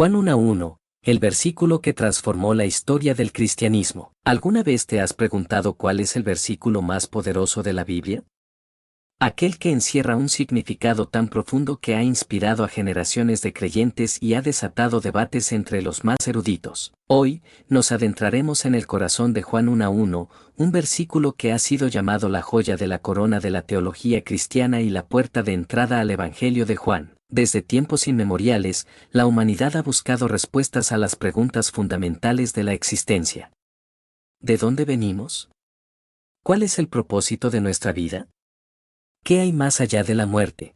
Juan 1:1, el versículo que transformó la historia del cristianismo. ¿Alguna vez te has preguntado cuál es el versículo más poderoso de la Biblia? Aquel que encierra un significado tan profundo que ha inspirado a generaciones de creyentes y ha desatado debates entre los más eruditos. Hoy, nos adentraremos en el corazón de Juan 1:1, un versículo que ha sido llamado la joya de la corona de la teología cristiana y la puerta de entrada al Evangelio de Juan. Desde tiempos inmemoriales, la humanidad ha buscado respuestas a las preguntas fundamentales de la existencia. ¿De dónde venimos? ¿Cuál es el propósito de nuestra vida? ¿Qué hay más allá de la muerte?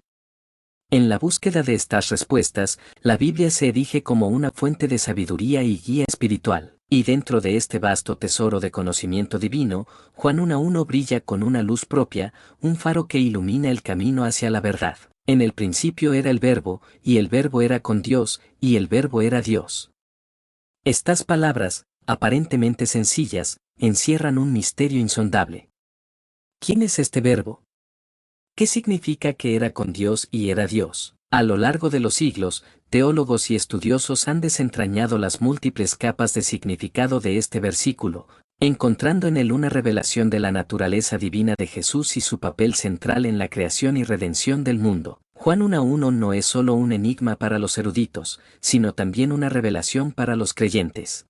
En la búsqueda de estas respuestas, la Biblia se erige como una fuente de sabiduría y guía espiritual, y dentro de este vasto tesoro de conocimiento divino, Juan 1:1 brilla con una luz propia, un faro que ilumina el camino hacia la verdad. En el principio era el Verbo, y el Verbo era con Dios, y el Verbo era Dios. Estas palabras, aparentemente sencillas, encierran un misterio insondable. ¿Quién es este Verbo? ¿Qué significa que era con Dios y era Dios? A lo largo de los siglos, teólogos y estudiosos han desentrañado las múltiples capas de significado de este versículo, encontrando en él una revelación de la naturaleza divina de Jesús y su papel central en la creación y redención del mundo. Juan 1:1 no es solo un enigma para los eruditos, sino también una revelación para los creyentes.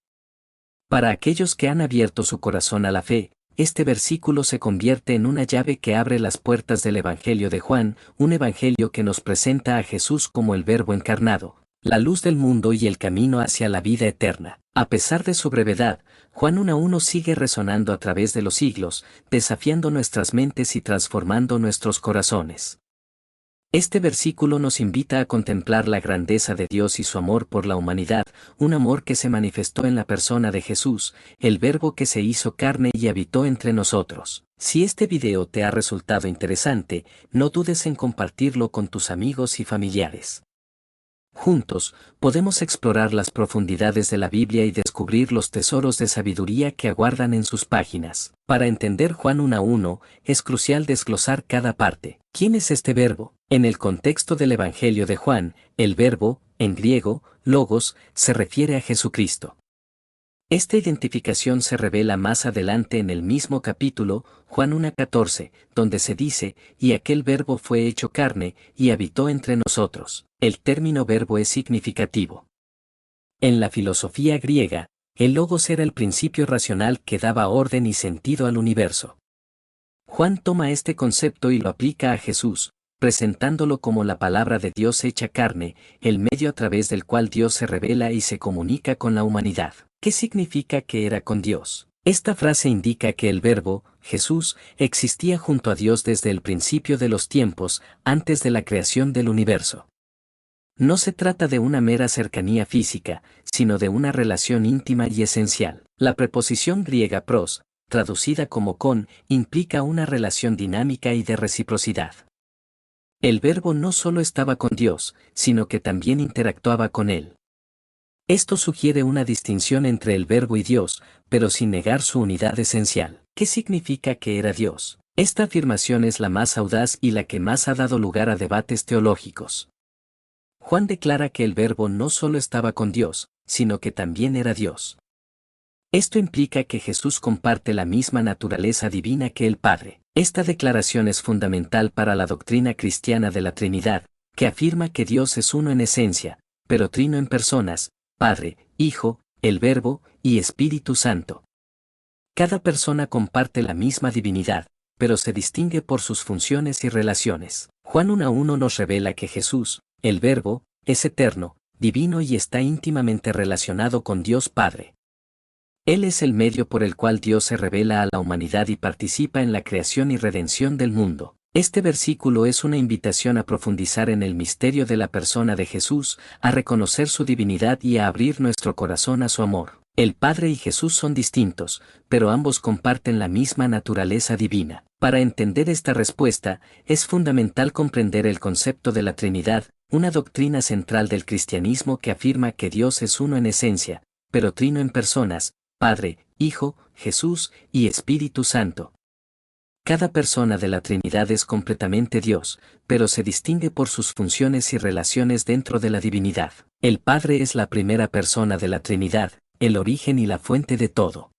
Para aquellos que han abierto su corazón a la fe, este versículo se convierte en una llave que abre las puertas del Evangelio de Juan, un evangelio que nos presenta a Jesús como el Verbo encarnado, la luz del mundo y el camino hacia la vida eterna. A pesar de su brevedad, Juan 1:1 sigue resonando a través de los siglos, desafiando nuestras mentes y transformando nuestros corazones. Este versículo nos invita a contemplar la grandeza de Dios y su amor por la humanidad, un amor que se manifestó en la persona de Jesús, el Verbo que se hizo carne y habitó entre nosotros. Si este video te ha resultado interesante, no dudes en compartirlo con tus amigos y familiares. Juntos, podemos explorar las profundidades de la Biblia y descubrir los tesoros de sabiduría que aguardan en sus páginas. Para entender Juan 1:1, es crucial desglosar cada parte. ¿Quién es este Verbo? En el contexto del Evangelio de Juan, el Verbo, en griego, logos, se refiere a Jesucristo. Esta identificación se revela más adelante en el mismo capítulo, Juan 1:14, donde se dice, y aquel Verbo fue hecho carne, y habitó entre nosotros. El término verbo es significativo. En la filosofía griega, el logos era el principio racional que daba orden y sentido al universo. Juan toma este concepto y lo aplica a Jesús, presentándolo como la palabra de Dios hecha carne, el medio a través del cual Dios se revela y se comunica con la humanidad. ¿Qué significa que era con Dios? Esta frase indica que el Verbo, Jesús, existía junto a Dios desde el principio de los tiempos, antes de la creación del universo. No se trata de una mera cercanía física, sino de una relación íntima y esencial. La preposición griega pros, traducida como con, implica una relación dinámica y de reciprocidad. El Verbo no solo estaba con Dios, sino que también interactuaba con Él. Esto sugiere una distinción entre el Verbo y Dios, pero sin negar su unidad esencial. ¿Qué significa que era Dios? Esta afirmación es la más audaz y la que más ha dado lugar a debates teológicos. Juan declara que el Verbo no solo estaba con Dios, sino que también era Dios. Esto implica que Jesús comparte la misma naturaleza divina que el Padre. Esta declaración es fundamental para la doctrina cristiana de la Trinidad, que afirma que Dios es uno en esencia, pero trino en personas, Padre, Hijo, el Verbo y Espíritu Santo. Cada persona comparte la misma divinidad, pero se distingue por sus funciones y relaciones. Juan 1:1 nos revela que Jesús, el Verbo, es eterno, divino y está íntimamente relacionado con Dios Padre. Él es el medio por el cual Dios se revela a la humanidad y participa en la creación y redención del mundo. Este versículo es una invitación a profundizar en el misterio de la persona de Jesús, a reconocer su divinidad y a abrir nuestro corazón a su amor. El Padre y Jesús son distintos, pero ambos comparten la misma naturaleza divina. Para entender esta respuesta, es fundamental comprender el concepto de la Trinidad, una doctrina central del cristianismo que afirma que Dios es uno en esencia, pero trino en personas, Padre, Hijo, Jesús y Espíritu Santo. Cada persona de la Trinidad es completamente Dios, pero se distingue por sus funciones y relaciones dentro de la divinidad. El Padre es la primera persona de la Trinidad, el origen y la fuente de todo.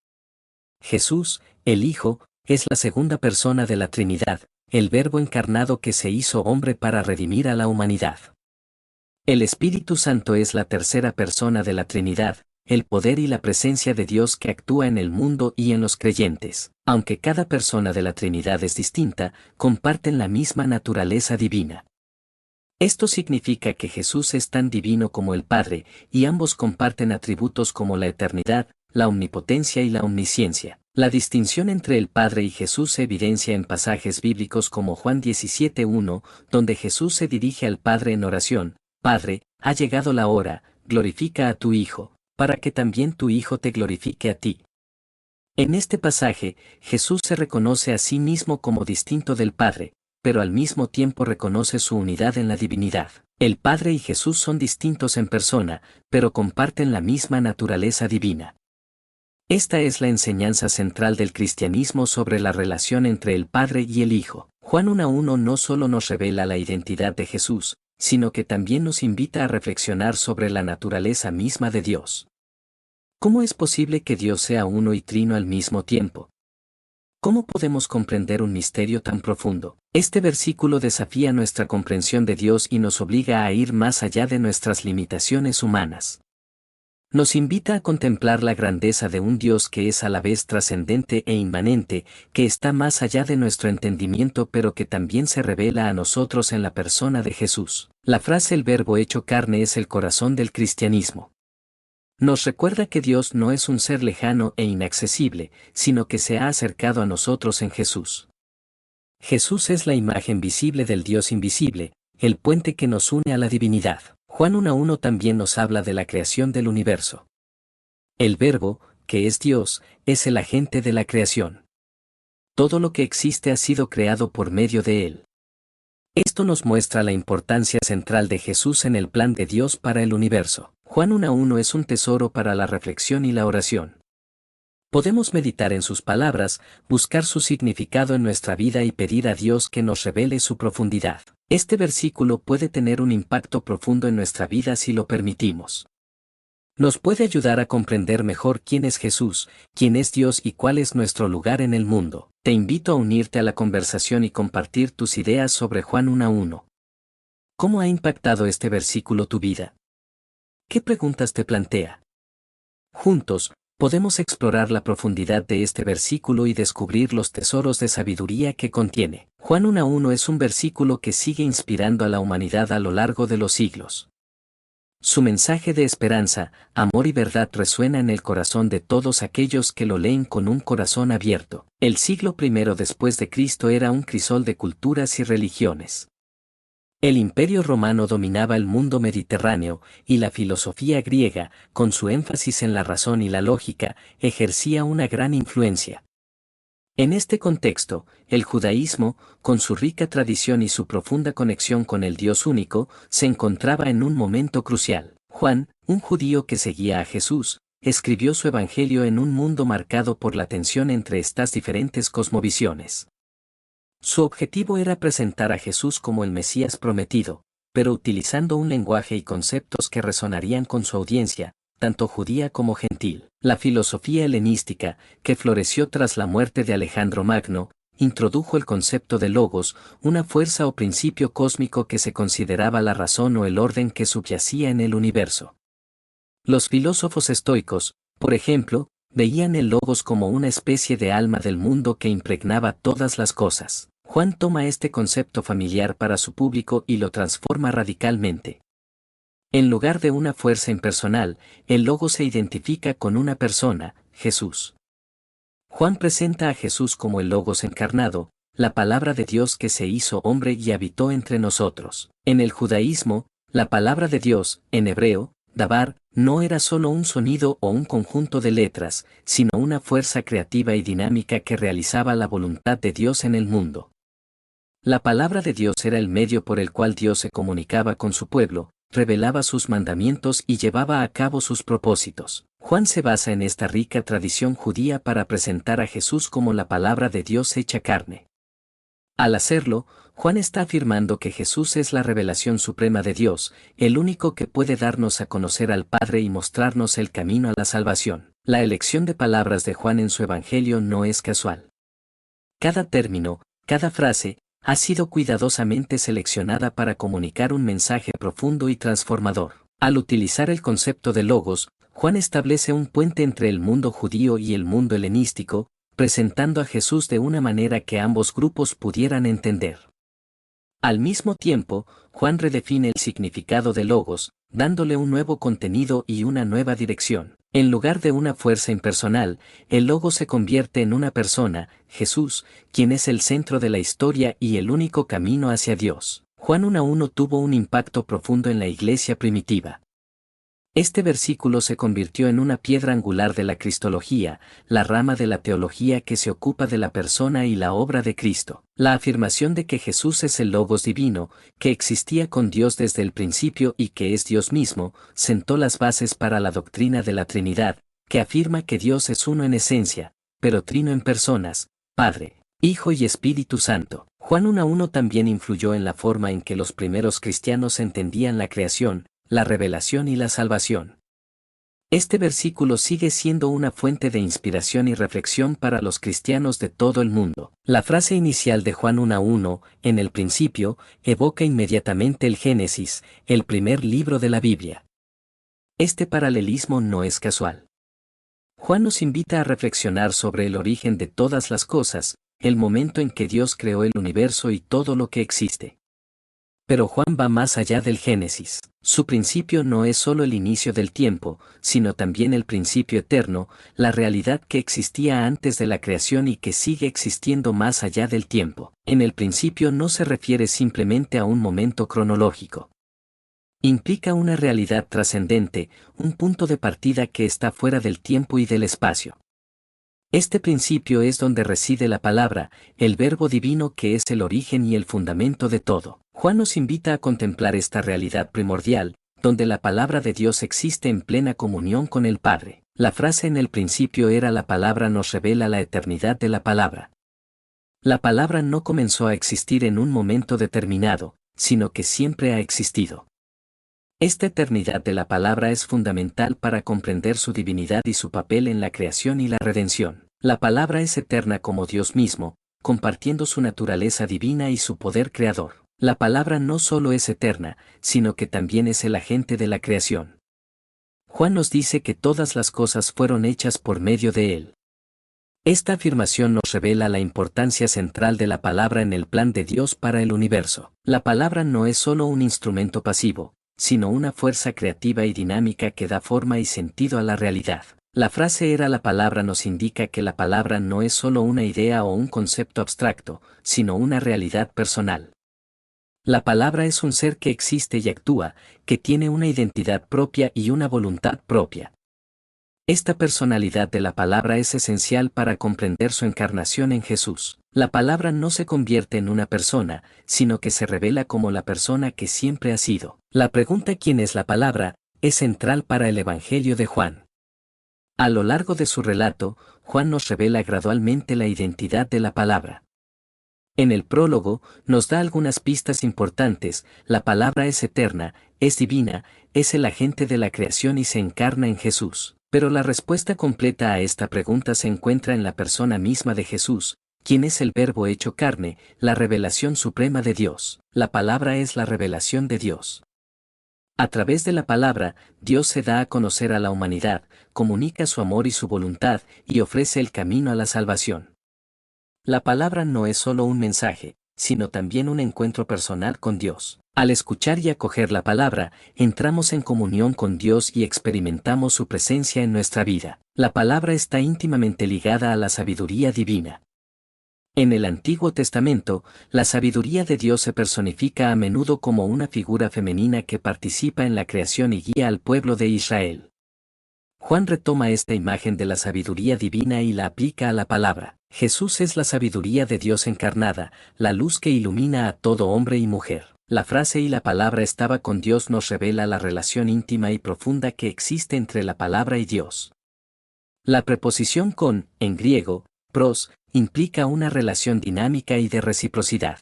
Jesús, el Hijo, es la segunda persona de la Trinidad, el Verbo encarnado que se hizo hombre para redimir a la humanidad. El Espíritu Santo es la tercera persona de la Trinidad, el poder y la presencia de Dios que actúa en el mundo y en los creyentes. Aunque cada persona de la Trinidad es distinta, comparten la misma naturaleza divina. Esto significa que Jesús es tan divino como el Padre, y ambos comparten atributos como la eternidad, la omnipotencia y la omnisciencia. La distinción entre el Padre y Jesús se evidencia en pasajes bíblicos como Juan 17:1, donde Jesús se dirige al Padre en oración: Padre, ha llegado la hora, glorifica a tu Hijo, para que también tu Hijo te glorifique a ti. En este pasaje, Jesús se reconoce a sí mismo como distinto del Padre, pero al mismo tiempo reconoce su unidad en la divinidad. El Padre y Jesús son distintos en persona, pero comparten la misma naturaleza divina. Esta es la enseñanza central del cristianismo sobre la relación entre el Padre y el Hijo. Juan 1:1 no solo nos revela la identidad de Jesús, sino que también nos invita a reflexionar sobre la naturaleza misma de Dios. ¿Cómo es posible que Dios sea uno y trino al mismo tiempo? ¿Cómo podemos comprender un misterio tan profundo? Este versículo desafía nuestra comprensión de Dios y nos obliga a ir más allá de nuestras limitaciones humanas. Nos invita a contemplar la grandeza de un Dios que es a la vez trascendente e inmanente, que está más allá de nuestro entendimiento pero que también se revela a nosotros en la persona de Jesús. La frase "el Verbo hecho carne" es el corazón del cristianismo. Nos recuerda que Dios no es un ser lejano e inaccesible, sino que se ha acercado a nosotros en Jesús. Jesús es la imagen visible del Dios invisible, el puente que nos une a la divinidad. Juan 1:1 también nos habla de la creación del universo. El Verbo, que es Dios, es el agente de la creación. Todo lo que existe ha sido creado por medio de Él. Esto nos muestra la importancia central de Jesús en el plan de Dios para el universo. Juan 1:1 es un tesoro para la reflexión y la oración. Podemos meditar en sus palabras, buscar su significado en nuestra vida y pedir a Dios que nos revele su profundidad. Este versículo puede tener un impacto profundo en nuestra vida si lo permitimos. Nos puede ayudar a comprender mejor quién es Jesús, quién es Dios y cuál es nuestro lugar en el mundo. Te invito a unirte a la conversación y compartir tus ideas sobre Juan 1:1. ¿Cómo ha impactado este versículo tu vida? ¿Qué preguntas te plantea? Juntos, podemos explorar la profundidad de este versículo y descubrir los tesoros de sabiduría que contiene. Juan 1:1 es un versículo que sigue inspirando a la humanidad a lo largo de los siglos. Su mensaje de esperanza, amor y verdad resuena en el corazón de todos aquellos que lo leen con un corazón abierto. El siglo I después de Cristo era un crisol de culturas y religiones. El Imperio Romano dominaba el mundo mediterráneo, y la filosofía griega, con su énfasis en la razón y la lógica, ejercía una gran influencia. En este contexto, el judaísmo, con su rica tradición y su profunda conexión con el Dios único, se encontraba en un momento crucial. Juan, un judío que seguía a Jesús, escribió su evangelio en un mundo marcado por la tensión entre estas diferentes cosmovisiones. Su objetivo era presentar a Jesús como el Mesías prometido, pero utilizando un lenguaje y conceptos que resonarían con su audiencia, tanto judía como gentil. La filosofía helenística, que floreció tras la muerte de Alejandro Magno, introdujo el concepto de logos, una fuerza o principio cósmico que se consideraba la razón o el orden que subyacía en el universo. Los filósofos estoicos, por ejemplo, veían el logos como una especie de alma del mundo que impregnaba todas las cosas. Juan toma este concepto familiar para su público y lo transforma radicalmente. En lugar de una fuerza impersonal, el Logos se identifica con una persona, Jesús. Juan presenta a Jesús como el Logos encarnado, la palabra de Dios que se hizo hombre y habitó entre nosotros. En el judaísmo, la palabra de Dios, en hebreo, dabar, no era solo un sonido o un conjunto de letras, sino una fuerza creativa y dinámica que realizaba la voluntad de Dios en el mundo. La palabra de Dios era el medio por el cual Dios se comunicaba con su pueblo, revelaba sus mandamientos y llevaba a cabo sus propósitos. Juan se basa en esta rica tradición judía para presentar a Jesús como la palabra de Dios hecha carne. Al hacerlo, Juan está afirmando que Jesús es la revelación suprema de Dios, el único que puede darnos a conocer al Padre y mostrarnos el camino a la salvación. La elección de palabras de Juan en su Evangelio no es casual. Cada término, cada frase, ha sido cuidadosamente seleccionada para comunicar un mensaje profundo y transformador. Al utilizar el concepto de logos, Juan establece un puente entre el mundo judío y el mundo helenístico, presentando a Jesús de una manera que ambos grupos pudieran entender. Al mismo tiempo, Juan redefine el significado de logos, dándole un nuevo contenido y una nueva dirección. En lugar de una fuerza impersonal, el logos se convierte en una persona, Jesús, quien es el centro de la historia y el único camino hacia Dios. Juan 1:1 tuvo un impacto profundo en la iglesia primitiva. Este versículo se convirtió en una piedra angular de la cristología, la rama de la teología que se ocupa de la persona y la obra de Cristo. La afirmación de que Jesús es el Logos divino, que existía con Dios desde el principio y que es Dios mismo, sentó las bases para la doctrina de la Trinidad, que afirma que Dios es uno en esencia, pero trino en personas, Padre, Hijo y Espíritu Santo. Juan 1:1 también influyó en la forma en que los primeros cristianos entendían la creación, la revelación y la salvación. Este versículo sigue siendo una fuente de inspiración y reflexión para los cristianos de todo el mundo. La frase inicial de Juan 1:1, en el principio, evoca inmediatamente el Génesis, el primer libro de la Biblia. Este paralelismo no es casual. Juan nos invita a reflexionar sobre el origen de todas las cosas, el momento en que Dios creó el universo y todo lo que existe. Pero Juan va más allá del Génesis. Su principio no es solo el inicio del tiempo, sino también el principio eterno, la realidad que existía antes de la creación y que sigue existiendo más allá del tiempo. En el principio no se refiere simplemente a un momento cronológico. Implica una realidad trascendente, un punto de partida que está fuera del tiempo y del espacio. Este principio es donde reside la palabra, el Verbo divino que es el origen y el fundamento de todo. Juan nos invita a contemplar esta realidad primordial, donde la palabra de Dios existe en plena comunión con el Padre. La frase en el principio era la palabra nos revela la eternidad de la palabra. La palabra no comenzó a existir en un momento determinado, sino que siempre ha existido. Esta eternidad de la palabra es fundamental para comprender su divinidad y su papel en la creación y la redención. La palabra es eterna como Dios mismo, compartiendo su naturaleza divina y su poder creador. La palabra no solo es eterna, sino que también es el agente de la creación. Juan nos dice que todas las cosas fueron hechas por medio de él. Esta afirmación nos revela la importancia central de la palabra en el plan de Dios para el universo. La palabra no es solo un instrumento pasivo, sino una fuerza creativa y dinámica que da forma y sentido a la realidad. La frase era la palabra nos indica que la palabra no es solo una idea o un concepto abstracto, sino una realidad personal. La palabra es un ser que existe y actúa, que tiene una identidad propia y una voluntad propia. Esta personalidad de la palabra es esencial para comprender su encarnación en Jesús. La palabra no se convierte en una persona, sino que se revela como la persona que siempre ha sido. La pregunta ¿quién es la palabra? Es central para el Evangelio de Juan. A lo largo de su relato, Juan nos revela gradualmente la identidad de la palabra. En el prólogo, nos da algunas pistas importantes: la palabra es eterna, es divina, es el agente de la creación y se encarna en Jesús. Pero la respuesta completa a esta pregunta se encuentra en la persona misma de Jesús, quien es el Verbo hecho carne, la revelación suprema de Dios. La palabra es la revelación de Dios. A través de la palabra, Dios se da a conocer a la humanidad, comunica su amor y su voluntad, y ofrece el camino a la salvación. La palabra no es solo un mensaje, sino también un encuentro personal con Dios. Al escuchar y acoger la palabra, entramos en comunión con Dios y experimentamos su presencia en nuestra vida. La palabra está íntimamente ligada a la sabiduría divina. En el Antiguo Testamento, la sabiduría de Dios se personifica a menudo como una figura femenina que participa en la creación y guía al pueblo de Israel. Juan retoma esta imagen de la sabiduría divina y la aplica a la palabra. Jesús es la sabiduría de Dios encarnada, la luz que ilumina a todo hombre y mujer. La frase y la palabra estaba con Dios nos revela la relación íntima y profunda que existe entre la palabra y Dios. La preposición con, en griego, pros, implica una relación dinámica y de reciprocidad.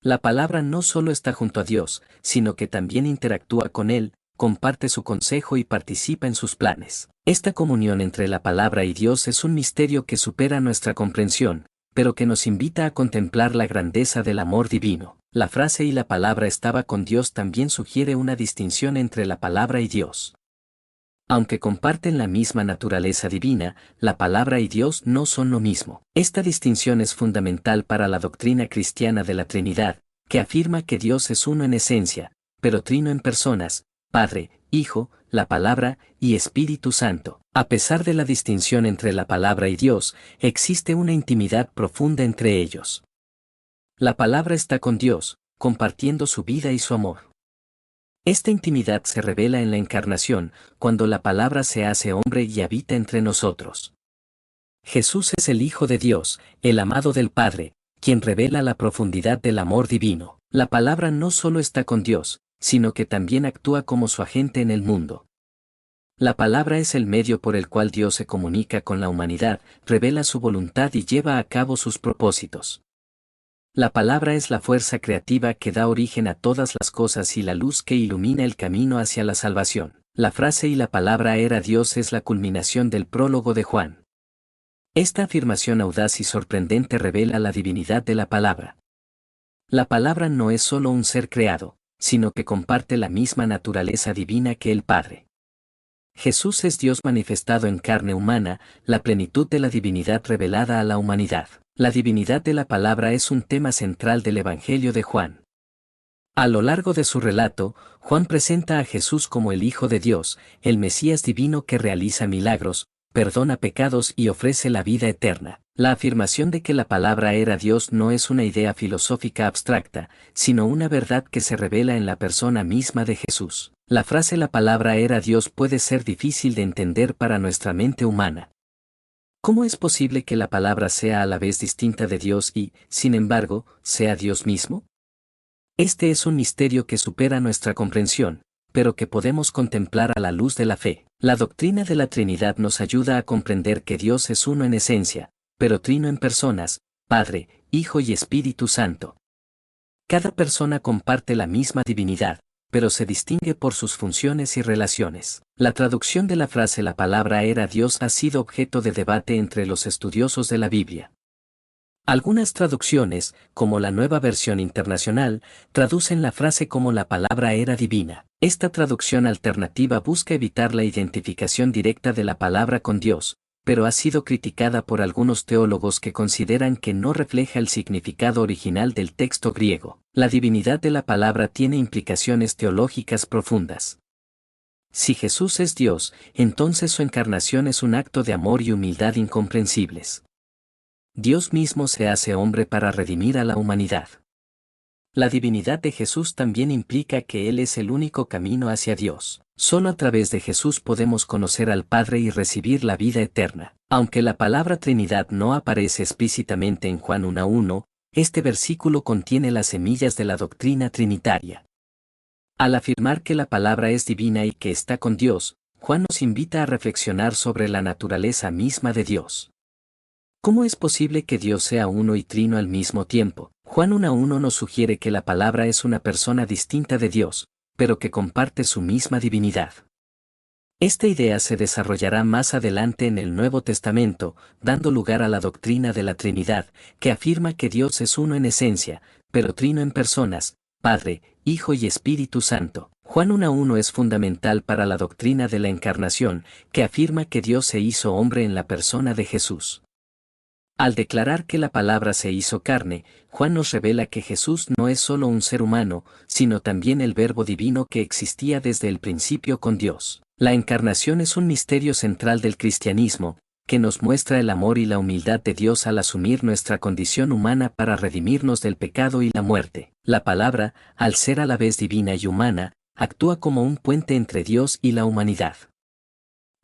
La palabra no solo está junto a Dios, sino que también interactúa con Él, comparte su consejo y participa en sus planes. Esta comunión entre la palabra y Dios es un misterio que supera nuestra comprensión, pero que nos invita a contemplar la grandeza del amor divino. La frase "y la palabra estaba con Dios" también sugiere una distinción entre la palabra y Dios. Aunque comparten la misma naturaleza divina, la palabra y Dios no son lo mismo. Esta distinción es fundamental para la doctrina cristiana de la Trinidad, que afirma que Dios es uno en esencia, pero trino en personas, Padre, Hijo, la Palabra y Espíritu Santo. A pesar de la distinción entre la palabra y Dios, existe una intimidad profunda entre ellos. La palabra está con Dios, compartiendo su vida y su amor. Esta intimidad se revela en la encarnación, cuando la palabra se hace hombre y habita entre nosotros. Jesús es el Hijo de Dios, el amado del Padre, quien revela la profundidad del amor divino. La palabra no solo está con Dios, sino que también actúa como su agente en el mundo. La palabra es el medio por el cual Dios se comunica con la humanidad, revela su voluntad y lleva a cabo sus propósitos. La palabra es la fuerza creativa que da origen a todas las cosas y la luz que ilumina el camino hacia la salvación. La frase "y la palabra era Dios" es la culminación del prólogo de Juan. Esta afirmación audaz y sorprendente revela la divinidad de la palabra. La palabra no es solo un ser creado, sino que comparte la misma naturaleza divina que el Padre. Jesús es Dios manifestado en carne humana, la plenitud de la divinidad revelada a la humanidad. La divinidad de la palabra es un tema central del Evangelio de Juan. A lo largo de su relato, Juan presenta a Jesús como el Hijo de Dios, el Mesías divino que realiza milagros, perdona pecados y ofrece la vida eterna. La afirmación de que la palabra era Dios no es una idea filosófica abstracta, sino una verdad que se revela en la persona misma de Jesús. La frase "la palabra era Dios" puede ser difícil de entender para nuestra mente humana. ¿Cómo es posible que la palabra sea a la vez distinta de Dios y, sin embargo, sea Dios mismo? Este es un misterio que supera nuestra comprensión, pero que podemos contemplar a la luz de la fe. La doctrina de la Trinidad nos ayuda a comprender que Dios es uno en esencia, pero trino en personas, Padre, Hijo y Espíritu Santo. Cada persona comparte la misma divinidad, pero se distingue por sus funciones y relaciones. La traducción de la frase "la palabra era Dios" ha sido objeto de debate entre los estudiosos de la Biblia. Algunas traducciones, como la Nueva Versión Internacional, traducen la frase como "la palabra era divina". Esta traducción alternativa busca evitar la identificación directa de la palabra con Dios, pero ha sido criticada por algunos teólogos que consideran que no refleja el significado original del texto griego. La divinidad de la palabra tiene implicaciones teológicas profundas. Si Jesús es Dios, entonces su encarnación es un acto de amor y humildad incomprensibles. Dios mismo se hace hombre para redimir a la humanidad. La divinidad de Jesús también implica que Él es el único camino hacia Dios. Solo a través de Jesús podemos conocer al Padre y recibir la vida eterna. Aunque la palabra Trinidad no aparece explícitamente en Juan 1:1, este versículo contiene las semillas de la doctrina trinitaria. Al afirmar que la palabra es divina y que está con Dios, Juan nos invita a reflexionar sobre la naturaleza misma de Dios. ¿Cómo es posible que Dios sea uno y trino al mismo tiempo? Juan 1:1 nos sugiere que la palabra es una persona distinta de Dios, pero que comparte su misma divinidad. Esta idea se desarrollará más adelante en el Nuevo Testamento, dando lugar a la doctrina de la Trinidad, que afirma que Dios es uno en esencia, pero trino en personas, Padre, Hijo y Espíritu Santo. Juan 1:1 es fundamental para la doctrina de la encarnación, que afirma que Dios se hizo hombre en la persona de Jesús. Al declarar que la palabra se hizo carne, Juan nos revela que Jesús no es solo un ser humano, sino también el Verbo divino que existía desde el principio con Dios. La encarnación es un misterio central del cristianismo, que nos muestra el amor y la humildad de Dios al asumir nuestra condición humana para redimirnos del pecado y la muerte. La palabra, al ser a la vez divina y humana, actúa como un puente entre Dios y la humanidad.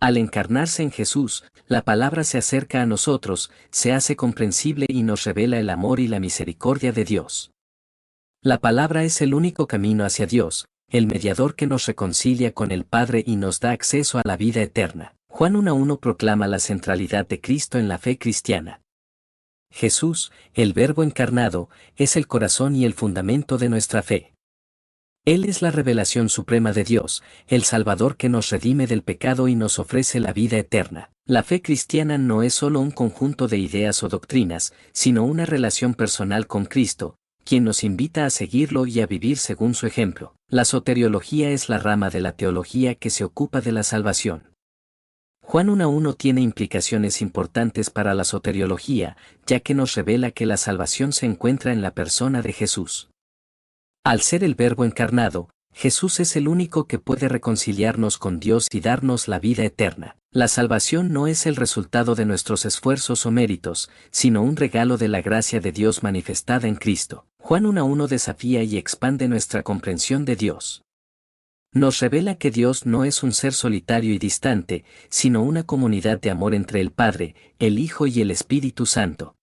Al encarnarse en Jesús, la palabra se acerca a nosotros, se hace comprensible y nos revela el amor y la misericordia de Dios. La palabra es el único camino hacia Dios, el mediador que nos reconcilia con el Padre y nos da acceso a la vida eterna. Juan 1:1 proclama la centralidad de Cristo en la fe cristiana. Jesús, el Verbo encarnado, es el corazón y el fundamento de nuestra fe. Él es la revelación suprema de Dios, el Salvador que nos redime del pecado y nos ofrece la vida eterna. La fe cristiana no es solo un conjunto de ideas o doctrinas, sino una relación personal con Cristo, quien nos invita a seguirlo y a vivir según su ejemplo. La soteriología es la rama de la teología que se ocupa de la salvación. Juan 1:1 tiene implicaciones importantes para la soteriología, ya que nos revela que la salvación se encuentra en la persona de Jesús. Al ser el Verbo encarnado, Jesús es el único que puede reconciliarnos con Dios y darnos la vida eterna. La salvación no es el resultado de nuestros esfuerzos o méritos, sino un regalo de la gracia de Dios manifestada en Cristo. Juan 1:1 desafía y expande nuestra comprensión de Dios. Nos revela que Dios no es un ser solitario y distante, sino una comunidad de amor entre el Padre, el Hijo y el Espíritu Santo.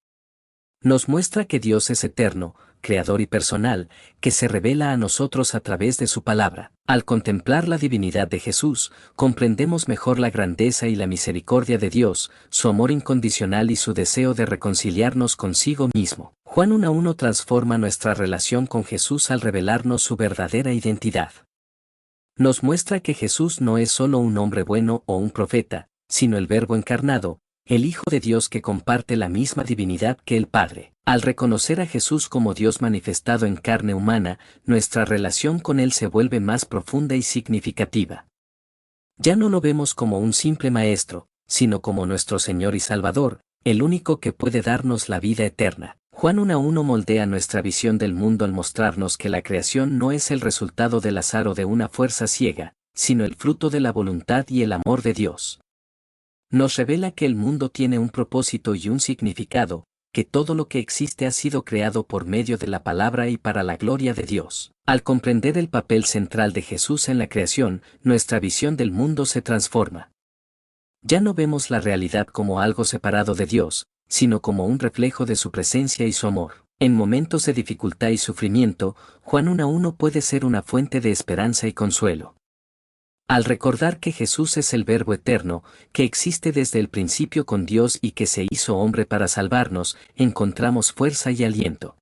Nos muestra que Dios es eterno, creador y personal, que se revela a nosotros a través de su palabra. Al contemplar la divinidad de Jesús, comprendemos mejor la grandeza y la misericordia de Dios, su amor incondicional y su deseo de reconciliarnos consigo mismo. Juan 1:1 transforma nuestra relación con Jesús al revelarnos su verdadera identidad. Nos muestra que Jesús no es solo un hombre bueno o un profeta, sino el Verbo encarnado, el Hijo de Dios que comparte la misma divinidad que el Padre. Al reconocer a Jesús como Dios manifestado en carne humana, nuestra relación con Él se vuelve más profunda y significativa. Ya no lo vemos como un simple maestro, sino como nuestro Señor y Salvador, el único que puede darnos la vida eterna. Juan 1:1 moldea nuestra visión del mundo al mostrarnos que la creación no es el resultado del azar o de una fuerza ciega, sino el fruto de la voluntad y el amor de Dios. Nos revela que el mundo tiene un propósito y un significado, que todo lo que existe ha sido creado por medio de la palabra y para la gloria de Dios. Al comprender el papel central de Jesús en la creación, nuestra visión del mundo se transforma. Ya no vemos la realidad como algo separado de Dios, sino como un reflejo de su presencia y su amor. En momentos de dificultad y sufrimiento, Juan 1:1 puede ser una fuente de esperanza y consuelo. Al recordar que Jesús es el Verbo eterno, que existe desde el principio con Dios y que se hizo hombre para salvarnos, encontramos fuerza y aliento.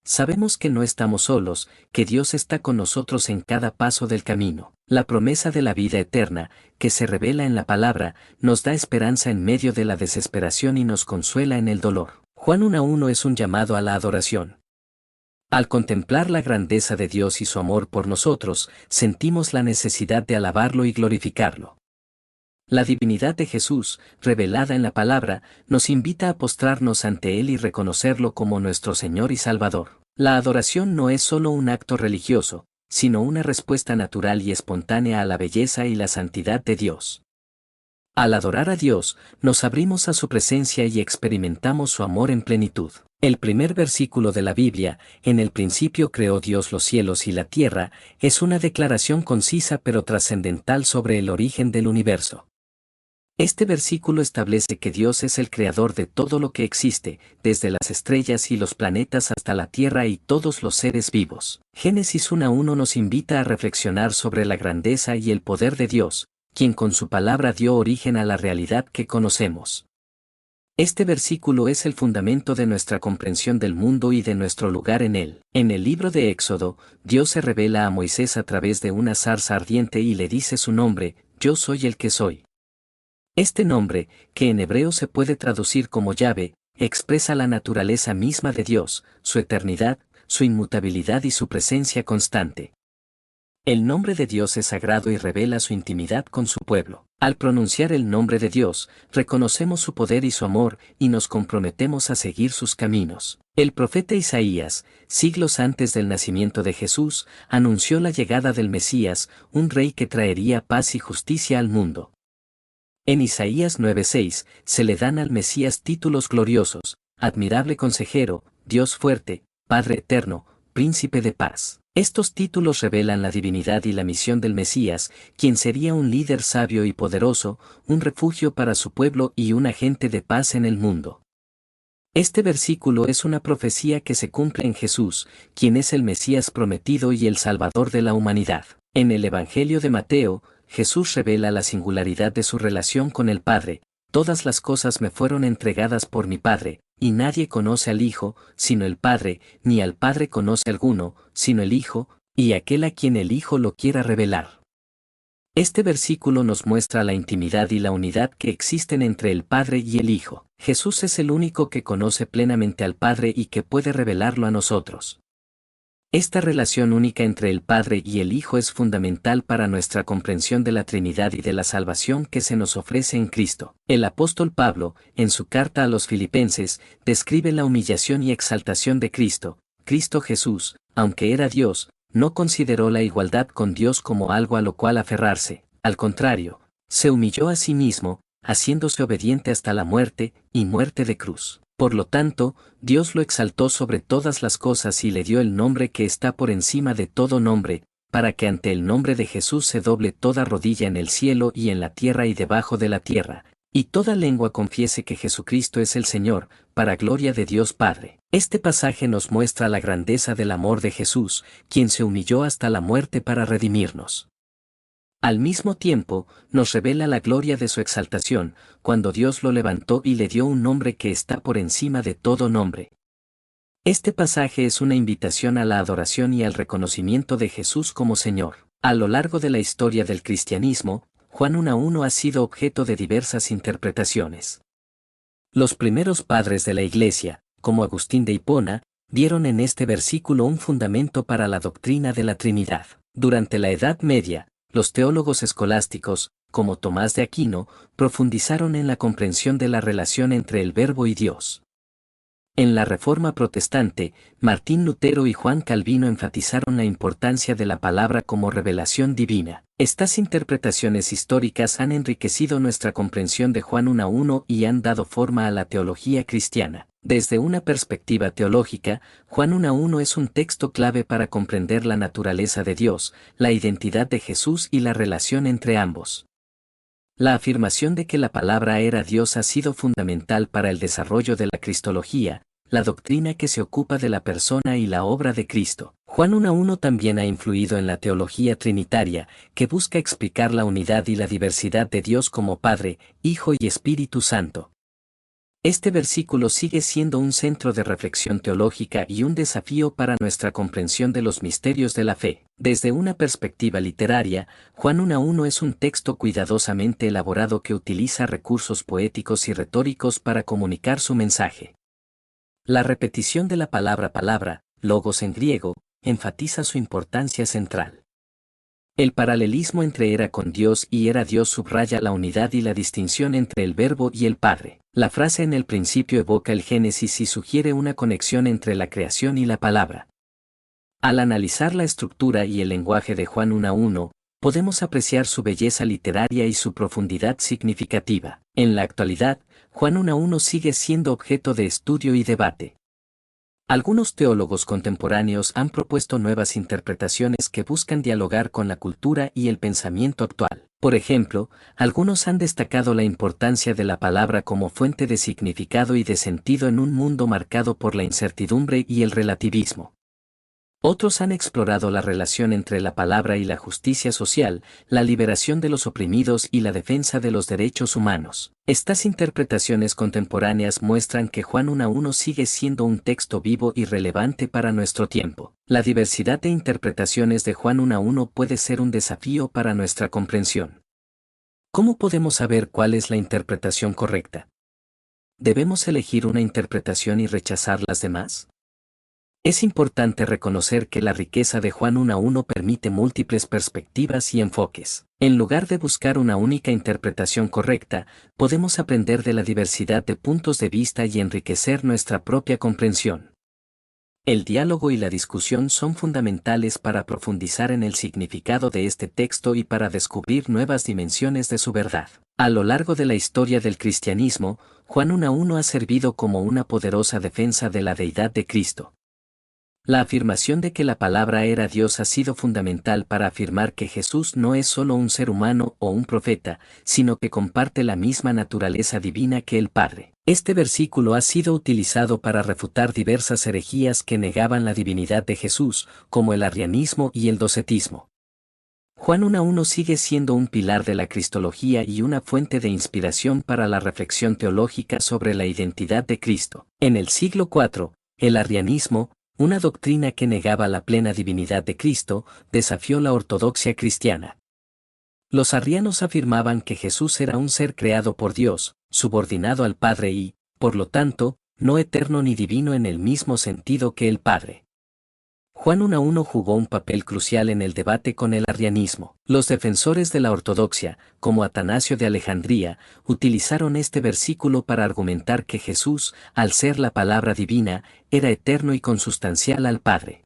Sabemos que no estamos solos, que Dios está con nosotros en cada paso del camino. La promesa de la vida eterna, que se revela en la palabra, nos da esperanza en medio de la desesperación y nos consuela en el dolor. Juan 1:1 es un llamado a la adoración. Al contemplar la grandeza de Dios y su amor por nosotros, sentimos la necesidad de alabarlo y glorificarlo. La divinidad de Jesús, revelada en la palabra, nos invita a postrarnos ante Él y reconocerlo como nuestro Señor y Salvador. La adoración no es solo un acto religioso, sino una respuesta natural y espontánea a la belleza y la santidad de Dios. Al adorar a Dios, nos abrimos a su presencia y experimentamos su amor en plenitud. El primer versículo de la Biblia, en el principio creó Dios los cielos y la tierra, es una declaración concisa pero trascendental sobre el origen del universo. Este versículo establece que Dios es el creador de todo lo que existe, desde las estrellas y los planetas hasta la tierra y todos los seres vivos. Génesis 1:1 nos invita a reflexionar sobre la grandeza y el poder de Dios, quien con su palabra dio origen a la realidad que conocemos. Este versículo es el fundamento de nuestra comprensión del mundo y de nuestro lugar en él. En el libro de Éxodo, Dios se revela a Moisés a través de una zarza ardiente y le dice su nombre: Yo soy el que soy. Este nombre, que en hebreo se puede traducir como Yahvé, expresa la naturaleza misma de Dios, su eternidad, su inmutabilidad y su presencia constante. El nombre de Dios es sagrado y revela su intimidad con su pueblo. Al pronunciar el nombre de Dios, reconocemos su poder y su amor, y nos comprometemos a seguir sus caminos. El profeta Isaías, siglos antes del nacimiento de Jesús, anunció la llegada del Mesías, un rey que traería paz y justicia al mundo. En Isaías 9:6, se le dan al Mesías títulos gloriosos: admirable consejero, Dios fuerte, Padre eterno, príncipe de paz. Estos títulos revelan la divinidad y la misión del Mesías, quien sería un líder sabio y poderoso, un refugio para su pueblo y un agente de paz en el mundo. Este versículo es una profecía que se cumple en Jesús, quien es el Mesías prometido y el Salvador de la humanidad. En el Evangelio de Mateo, Jesús revela la singularidad de su relación con el Padre, todas las cosas me fueron entregadas por mi Padre, y nadie conoce al Hijo, sino el Padre, ni al Padre conoce alguno, sino el Hijo, y aquel a quien el Hijo lo quiera revelar. Este versículo nos muestra la intimidad y la unidad que existen entre el Padre y el Hijo. Jesús es el único que conoce plenamente al Padre y que puede revelarlo a nosotros. Esta relación única entre el Padre y el Hijo es fundamental para nuestra comprensión de la Trinidad y de la salvación que se nos ofrece en Cristo. El apóstol Pablo, en su carta a los Filipenses, describe la humillación y exaltación de Cristo. Cristo Jesús, aunque era Dios, no consideró la igualdad con Dios como algo a lo cual aferrarse, al contrario, se humilló a sí mismo, haciéndose obediente hasta la muerte, y muerte de cruz. Por lo tanto, Dios lo exaltó sobre todas las cosas y le dio el nombre que está por encima de todo nombre, para que ante el nombre de Jesús se doble toda rodilla en el cielo y en la tierra y debajo de la tierra, y toda lengua confiese que Jesucristo es el Señor, para gloria de Dios Padre. Este pasaje nos muestra la grandeza del amor de Jesús, quien se humilló hasta la muerte para redimirnos. Al mismo tiempo, nos revela la gloria de su exaltación, cuando Dios lo levantó y le dio un nombre que está por encima de todo nombre. Este pasaje es una invitación a la adoración y al reconocimiento de Jesús como Señor. A lo largo de la historia del cristianismo, Juan 1:1 ha sido objeto de diversas interpretaciones. Los primeros padres de la Iglesia, como Agustín de Hipona, dieron en este versículo un fundamento para la doctrina de la Trinidad. Durante la Edad Media, los teólogos escolásticos, como Tomás de Aquino, profundizaron en la comprensión de la relación entre el Verbo y Dios. En la Reforma Protestante, Martín Lutero y Juan Calvino enfatizaron la importancia de la palabra como revelación divina. Estas interpretaciones históricas han enriquecido nuestra comprensión de Juan 1:1 y han dado forma a la teología cristiana. Desde una perspectiva teológica, Juan 1:1 es un texto clave para comprender la naturaleza de Dios, la identidad de Jesús y la relación entre ambos. La afirmación de que la palabra era Dios ha sido fundamental para el desarrollo de la cristología, la doctrina que se ocupa de la persona y la obra de Cristo. Juan 1:1 también ha influido en la teología trinitaria, que busca explicar la unidad y la diversidad de Dios como Padre, Hijo y Espíritu Santo. Este versículo sigue siendo un centro de reflexión teológica y un desafío para nuestra comprensión de los misterios de la fe. Desde una perspectiva literaria, Juan 1:1 es un texto cuidadosamente elaborado que utiliza recursos poéticos y retóricos para comunicar su mensaje. La repetición de la palabra, logos en griego, enfatiza su importancia central. El paralelismo entre era con Dios y era Dios subraya la unidad y la distinción entre el Verbo y el Padre. La frase en el principio evoca el Génesis y sugiere una conexión entre la creación y la palabra. Al analizar la estructura y el lenguaje de Juan 1:1, podemos apreciar su belleza literaria y su profundidad significativa. En la actualidad, Juan 1:1 sigue siendo objeto de estudio y debate. Algunos teólogos contemporáneos han propuesto nuevas interpretaciones que buscan dialogar con la cultura y el pensamiento actual. Por ejemplo, algunos han destacado la importancia de la palabra como fuente de significado y de sentido en un mundo marcado por la incertidumbre y el relativismo. Otros han explorado la relación entre la palabra y la justicia social, la liberación de los oprimidos y la defensa de los derechos humanos. Estas interpretaciones contemporáneas muestran que Juan 1:1 sigue siendo un texto vivo y relevante para nuestro tiempo. La diversidad de interpretaciones de Juan 1:1 puede ser un desafío para nuestra comprensión. ¿Cómo podemos saber cuál es la interpretación correcta? ¿Debemos elegir una interpretación y rechazar las demás? Es importante reconocer que la riqueza de Juan 1:1 permite múltiples perspectivas y enfoques. En lugar de buscar una única interpretación correcta, podemos aprender de la diversidad de puntos de vista y enriquecer nuestra propia comprensión. El diálogo y la discusión son fundamentales para profundizar en el significado de este texto y para descubrir nuevas dimensiones de su verdad. A lo largo de la historia del cristianismo, Juan 1:1 ha servido como una poderosa defensa de la deidad de Cristo. La afirmación de que la palabra era Dios ha sido fundamental para afirmar que Jesús no es solo un ser humano o un profeta, sino que comparte la misma naturaleza divina que el Padre. Este versículo ha sido utilizado para refutar diversas herejías que negaban la divinidad de Jesús, como el arrianismo y el docetismo. Juan 1:1 sigue siendo un pilar de la cristología y una fuente de inspiración para la reflexión teológica sobre la identidad de Cristo. En el siglo IV, el arrianismo, una doctrina que negaba la plena divinidad de Cristo, desafió la ortodoxia cristiana. Los arrianos afirmaban que Jesús era un ser creado por Dios, subordinado al Padre y, por lo tanto, no eterno ni divino en el mismo sentido que el Padre. Juan 1:1 jugó un papel crucial en el debate con el arrianismo. Los defensores de la ortodoxia, como Atanasio de Alejandría, utilizaron este versículo para argumentar que Jesús, al ser la palabra divina, era eterno y consustancial al Padre.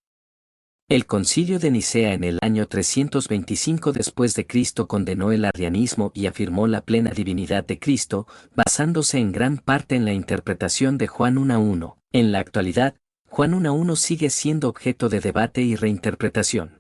El Concilio de Nicea en el año 325 después de Cristo condenó el arrianismo y afirmó la plena divinidad de Cristo, basándose en gran parte en la interpretación de Juan 1:1. En la actualidad, Juan 1:1 sigue siendo objeto de debate y reinterpretación.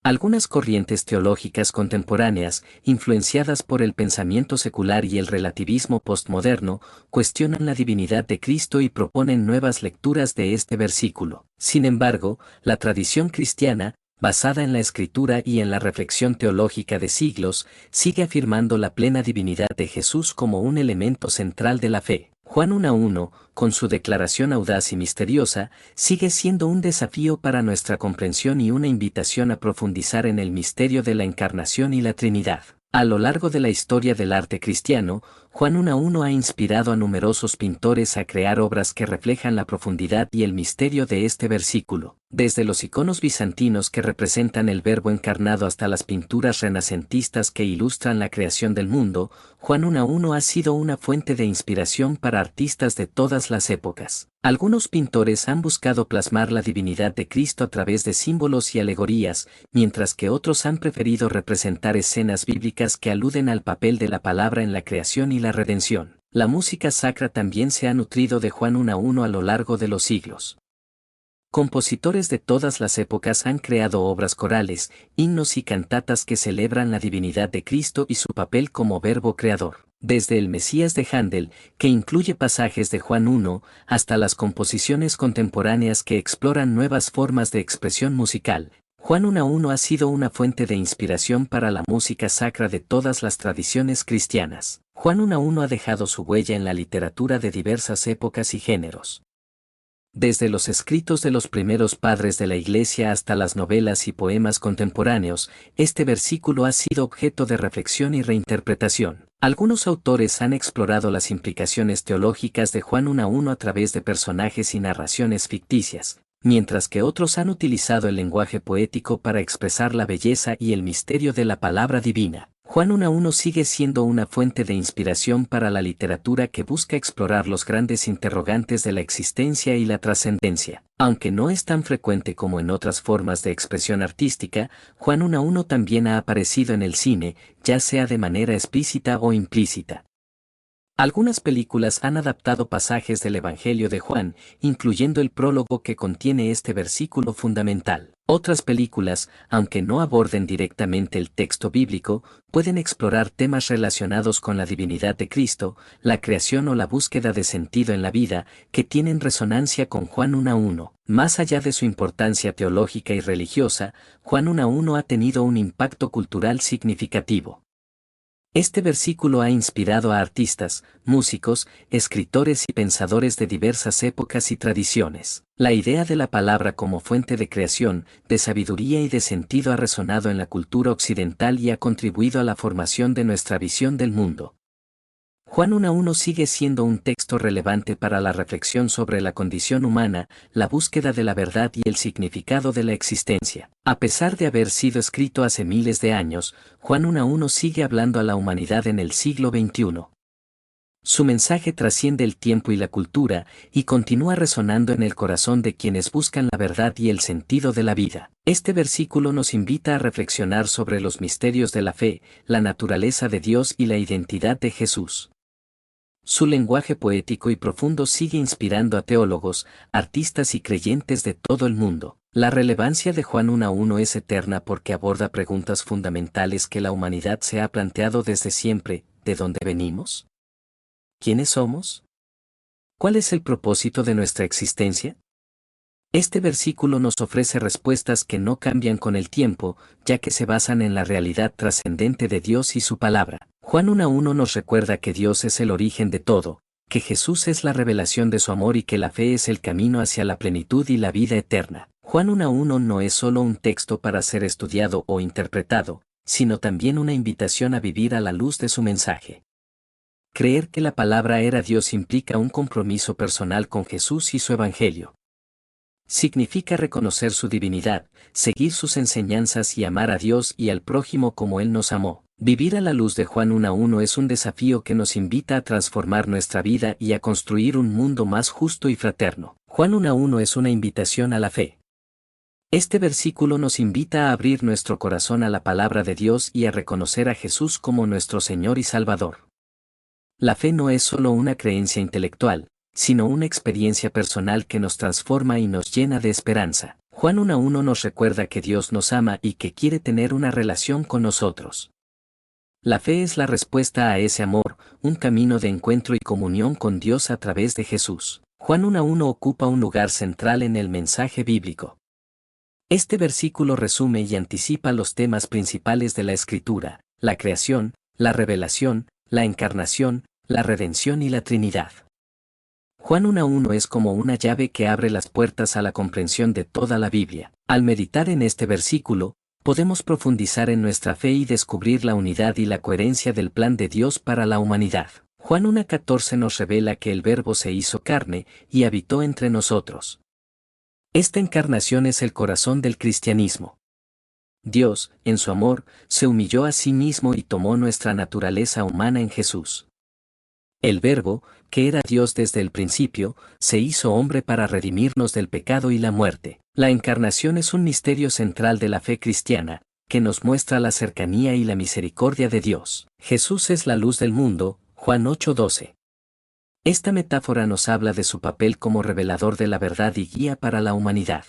Algunas corrientes teológicas contemporáneas, influenciadas por el pensamiento secular y el relativismo postmoderno, cuestionan la divinidad de Cristo y proponen nuevas lecturas de este versículo. Sin embargo, la tradición cristiana, basada en la Escritura y en la reflexión teológica de siglos, sigue afirmando la plena divinidad de Jesús como un elemento central de la fe. Juan 1:1, con su declaración audaz y misteriosa, sigue siendo un desafío para nuestra comprensión y una invitación a profundizar en el misterio de la Encarnación y la Trinidad. A lo largo de la historia del arte cristiano, Juan 1:1 ha inspirado a numerosos pintores a crear obras que reflejan la profundidad y el misterio de este versículo. Desde los iconos bizantinos que representan el Verbo encarnado hasta las pinturas renacentistas que ilustran la creación del mundo, Juan 1:1 ha sido una fuente de inspiración para artistas de todas las épocas. Algunos pintores han buscado plasmar la divinidad de Cristo a través de símbolos y alegorías, mientras que otros han preferido representar escenas bíblicas que aluden al papel de la palabra en la creación y la redención. La música sacra también se ha nutrido de Juan 1:1 a lo largo de los siglos. Compositores de todas las épocas han creado obras corales, himnos y cantatas que celebran la divinidad de Cristo y su papel como verbo creador. Desde el Mesías de Händel, que incluye pasajes de Juan 1, hasta las composiciones contemporáneas que exploran nuevas formas de expresión musical, Juan 1:1 ha sido una fuente de inspiración para la música sacra de todas las tradiciones cristianas. Juan 1:1 ha dejado su huella en la literatura de diversas épocas y géneros. Desde los escritos de los primeros padres de la Iglesia hasta las novelas y poemas contemporáneos, este versículo ha sido objeto de reflexión y reinterpretación. Algunos autores han explorado las implicaciones teológicas de Juan 1:1 a través de personajes y narraciones ficticias, mientras que otros han utilizado el lenguaje poético para expresar la belleza y el misterio de la palabra divina. Juan 1:1 sigue siendo una fuente de inspiración para la literatura que busca explorar los grandes interrogantes de la existencia y la trascendencia. Aunque no es tan frecuente como en otras formas de expresión artística, Juan 1:1 también ha aparecido en el cine, ya sea de manera explícita o implícita. Algunas películas han adaptado pasajes del Evangelio de Juan, incluyendo el prólogo que contiene este versículo fundamental. Otras películas, aunque no aborden directamente el texto bíblico, pueden explorar temas relacionados con la divinidad de Cristo, la creación o la búsqueda de sentido en la vida, que tienen resonancia con Juan 1:1. Más allá de su importancia teológica y religiosa, Juan 1:1 ha tenido un impacto cultural significativo. Este versículo ha inspirado a artistas, músicos, escritores y pensadores de diversas épocas y tradiciones. La idea de la palabra como fuente de creación, de sabiduría y de sentido ha resonado en la cultura occidental y ha contribuido a la formación de nuestra visión del mundo. Juan 1:1 sigue siendo un texto relevante para la reflexión sobre la condición humana, la búsqueda de la verdad y el significado de la existencia. A pesar de haber sido escrito hace miles de años, Juan 1:1 sigue hablando a la humanidad en el siglo XXI. Su mensaje trasciende el tiempo y la cultura, y continúa resonando en el corazón de quienes buscan la verdad y el sentido de la vida. Este versículo nos invita a reflexionar sobre los misterios de la fe, la naturaleza de Dios y la identidad de Jesús. Su lenguaje poético y profundo sigue inspirando a teólogos, artistas y creyentes de todo el mundo. La relevancia de Juan 1:1 es eterna porque aborda preguntas fundamentales que la humanidad se ha planteado desde siempre: ¿de dónde venimos? ¿Quiénes somos? ¿Cuál es el propósito de nuestra existencia? Este versículo nos ofrece respuestas que no cambian con el tiempo, ya que se basan en la realidad trascendente de Dios y su palabra. Juan 1:1 nos recuerda que Dios es el origen de todo, que Jesús es la revelación de su amor y que la fe es el camino hacia la plenitud y la vida eterna. Juan 1:1 no es solo un texto para ser estudiado o interpretado, sino también una invitación a vivir a la luz de su mensaje. Creer que la palabra era Dios implica un compromiso personal con Jesús y su evangelio. Significa reconocer su divinidad, seguir sus enseñanzas y amar a Dios y al prójimo como Él nos amó. Vivir a la luz de Juan 1:1 es un desafío que nos invita a transformar nuestra vida y a construir un mundo más justo y fraterno. Juan 1:1 es una invitación a la fe. Este versículo nos invita a abrir nuestro corazón a la palabra de Dios y a reconocer a Jesús como nuestro Señor y Salvador. La fe no es solo una creencia intelectual, sino una experiencia personal que nos transforma y nos llena de esperanza. Juan 1:1 nos recuerda que Dios nos ama y que quiere tener una relación con nosotros. La fe es la respuesta a ese amor, un camino de encuentro y comunión con Dios a través de Jesús. Juan 1:1 ocupa un lugar central en el mensaje bíblico. Este versículo resume y anticipa los temas principales de la Escritura: la creación, la revelación, la encarnación, la redención y la Trinidad. Juan 1:1 es como una llave que abre las puertas a la comprensión de toda la Biblia. Al meditar en este versículo, podemos profundizar en nuestra fe y descubrir la unidad y la coherencia del plan de Dios para la humanidad. Juan 1:14 nos revela que el Verbo se hizo carne y habitó entre nosotros. Esta encarnación es el corazón del cristianismo. Dios, en su amor, se humilló a sí mismo y tomó nuestra naturaleza humana en Jesús. El Verbo, que era Dios desde el principio, se hizo hombre para redimirnos del pecado y la muerte. La encarnación es un misterio central de la fe cristiana, que nos muestra la cercanía y la misericordia de Dios. Jesús es la luz del mundo, Juan 8:12. Esta metáfora nos habla de su papel como revelador de la verdad y guía para la humanidad.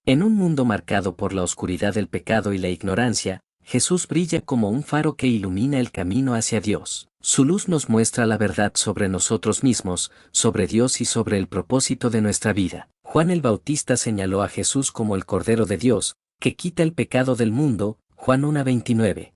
En un mundo marcado por la oscuridad del pecado y la ignorancia, Jesús brilla como un faro que ilumina el camino hacia Dios. Su luz nos muestra la verdad sobre nosotros mismos, sobre Dios y sobre el propósito de nuestra vida. Juan el Bautista señaló a Jesús como el Cordero de Dios, que quita el pecado del mundo, Juan 1:29.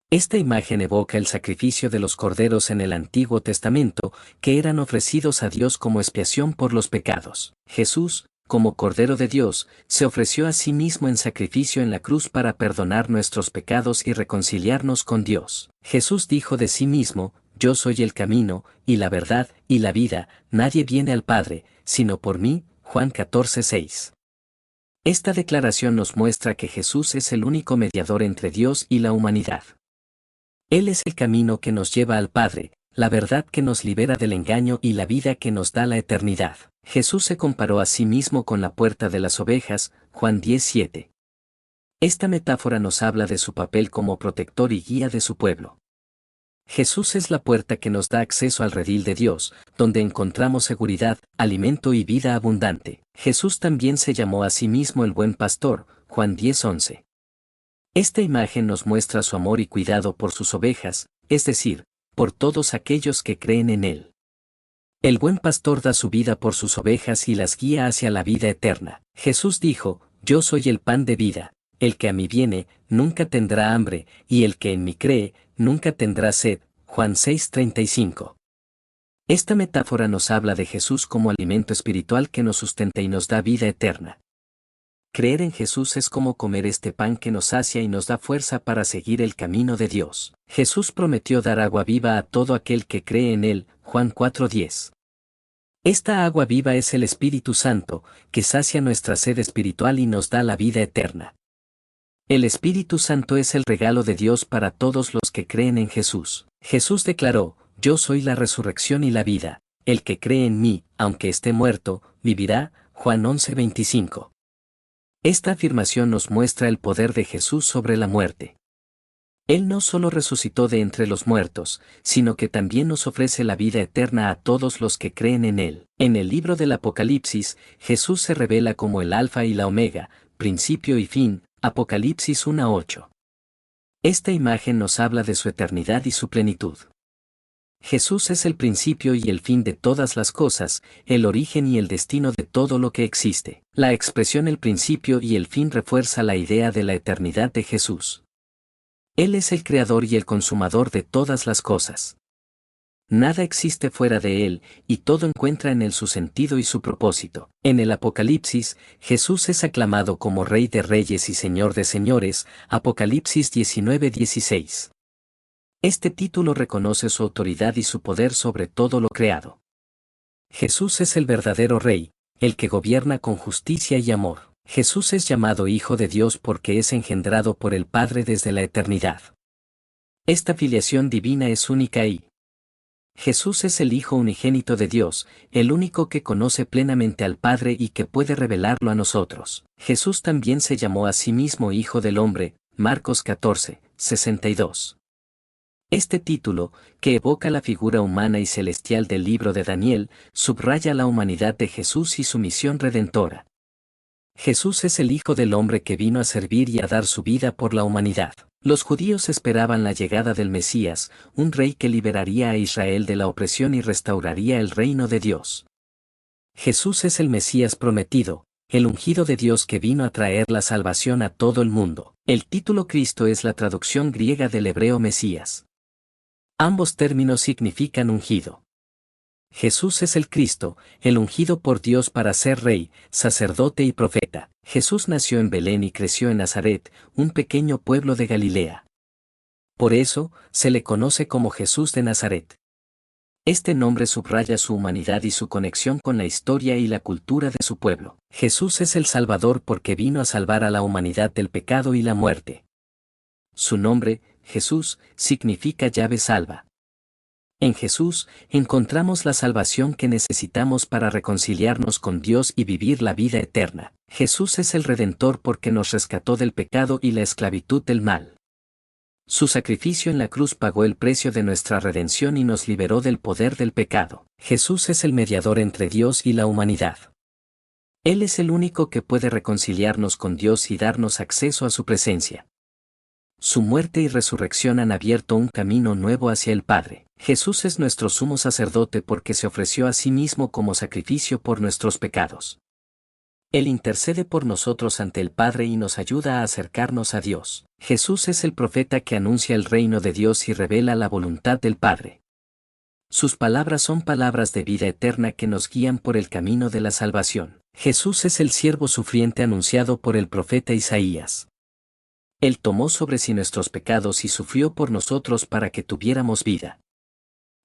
Esta imagen evoca el sacrificio de los corderos en el Antiguo Testamento, que eran ofrecidos a Dios como expiación por los pecados. Jesús, como Cordero de Dios, se ofreció a sí mismo en sacrificio en la cruz para perdonar nuestros pecados y reconciliarnos con Dios. Jesús dijo de sí mismo: Yo soy el camino, y la verdad, y la vida, nadie viene al Padre, sino por mí, Juan 14:6. Esta declaración nos muestra que Jesús es el único mediador entre Dios y la humanidad. Él es el camino que nos lleva al Padre, la verdad que nos libera del engaño y la vida que nos da la eternidad. Jesús se comparó a sí mismo con la puerta de las ovejas, Juan 10:7. Esta metáfora nos habla de su papel como protector y guía de su pueblo. Jesús es la puerta que nos da acceso al redil de Dios, donde encontramos seguridad, alimento y vida abundante. Jesús también se llamó a sí mismo el buen pastor, Juan 10:11. Esta imagen nos muestra su amor y cuidado por sus ovejas, es decir, por todos aquellos que creen en Él. El buen pastor da su vida por sus ovejas y las guía hacia la vida eterna. Jesús dijo: Yo soy el pan de vida, el que a mí viene, nunca tendrá hambre, y el que en mí cree, nunca tendrá sed. Juan 6:35. Esta metáfora nos habla de Jesús como alimento espiritual que nos sustenta y nos da vida eterna. Creer en Jesús es como comer este pan que nos sacia y nos da fuerza para seguir el camino de Dios. Jesús prometió dar agua viva a todo aquel que cree en Él, Juan 4:10. Esta agua viva es el Espíritu Santo, que sacia nuestra sed espiritual y nos da la vida eterna. El Espíritu Santo es el regalo de Dios para todos los que creen en Jesús. Jesús declaró: Yo soy la resurrección y la vida, el que cree en mí, aunque esté muerto, vivirá. Juan 11:25. Esta afirmación nos muestra el poder de Jesús sobre la muerte. Él no solo resucitó de entre los muertos, sino que también nos ofrece la vida eterna a todos los que creen en Él. En el libro del Apocalipsis, Jesús se revela como el Alfa y la Omega, principio y fin, Apocalipsis 1:8. Esta imagen nos habla de su eternidad y su plenitud. Jesús es el principio y el fin de todas las cosas, el origen y el destino de todo lo que existe. La expresión el principio y el fin refuerza la idea de la eternidad de Jesús. Él es el creador y el consumador de todas las cosas. Nada existe fuera de Él, y todo encuentra en Él su sentido y su propósito. En el Apocalipsis, Jesús es aclamado como Rey de Reyes y Señor de Señores, Apocalipsis 19:16. Este título reconoce su autoridad y su poder sobre todo lo creado. Jesús es el verdadero Rey, el que gobierna con justicia y amor. Jesús es llamado Hijo de Dios porque es engendrado por el Padre desde la eternidad. Esta filiación divina es única y Jesús es el Hijo unigénito de Dios, el único que conoce plenamente al Padre y que puede revelarlo a nosotros. Jesús también se llamó a sí mismo Hijo del Hombre, Marcos 14:62. Este título, que evoca la figura humana y celestial del libro de Daniel, subraya la humanidad de Jesús y su misión redentora. Jesús es el Hijo del Hombre que vino a servir y a dar su vida por la humanidad. Los judíos esperaban la llegada del Mesías, un rey que liberaría a Israel de la opresión y restauraría el reino de Dios. Jesús es el Mesías prometido, el ungido de Dios que vino a traer la salvación a todo el mundo. El título Cristo es la traducción griega del hebreo Mesías. Ambos términos significan ungido. Jesús es el Cristo, el ungido por Dios para ser rey, sacerdote y profeta. Jesús nació en Belén y creció en Nazaret, un pequeño pueblo de Galilea. Por eso, se le conoce como Jesús de Nazaret. Este nombre subraya su humanidad y su conexión con la historia y la cultura de su pueblo. Jesús es el Salvador porque vino a salvar a la humanidad del pecado y la muerte. Su nombre, Jesús, significa llave salva. En Jesús, encontramos la salvación que necesitamos para reconciliarnos con Dios y vivir la vida eterna. Jesús es el Redentor porque nos rescató del pecado y la esclavitud del mal. Su sacrificio en la cruz pagó el precio de nuestra redención y nos liberó del poder del pecado. Jesús es el mediador entre Dios y la humanidad. Él es el único que puede reconciliarnos con Dios y darnos acceso a su presencia. Su muerte y resurrección han abierto un camino nuevo hacia el Padre. Jesús es nuestro sumo sacerdote porque se ofreció a sí mismo como sacrificio por nuestros pecados. Él intercede por nosotros ante el Padre y nos ayuda a acercarnos a Dios. Jesús es el profeta que anuncia el reino de Dios y revela la voluntad del Padre. Sus palabras son palabras de vida eterna que nos guían por el camino de la salvación. Jesús es el siervo sufriente anunciado por el profeta Isaías. Él tomó sobre sí nuestros pecados y sufrió por nosotros para que tuviéramos vida.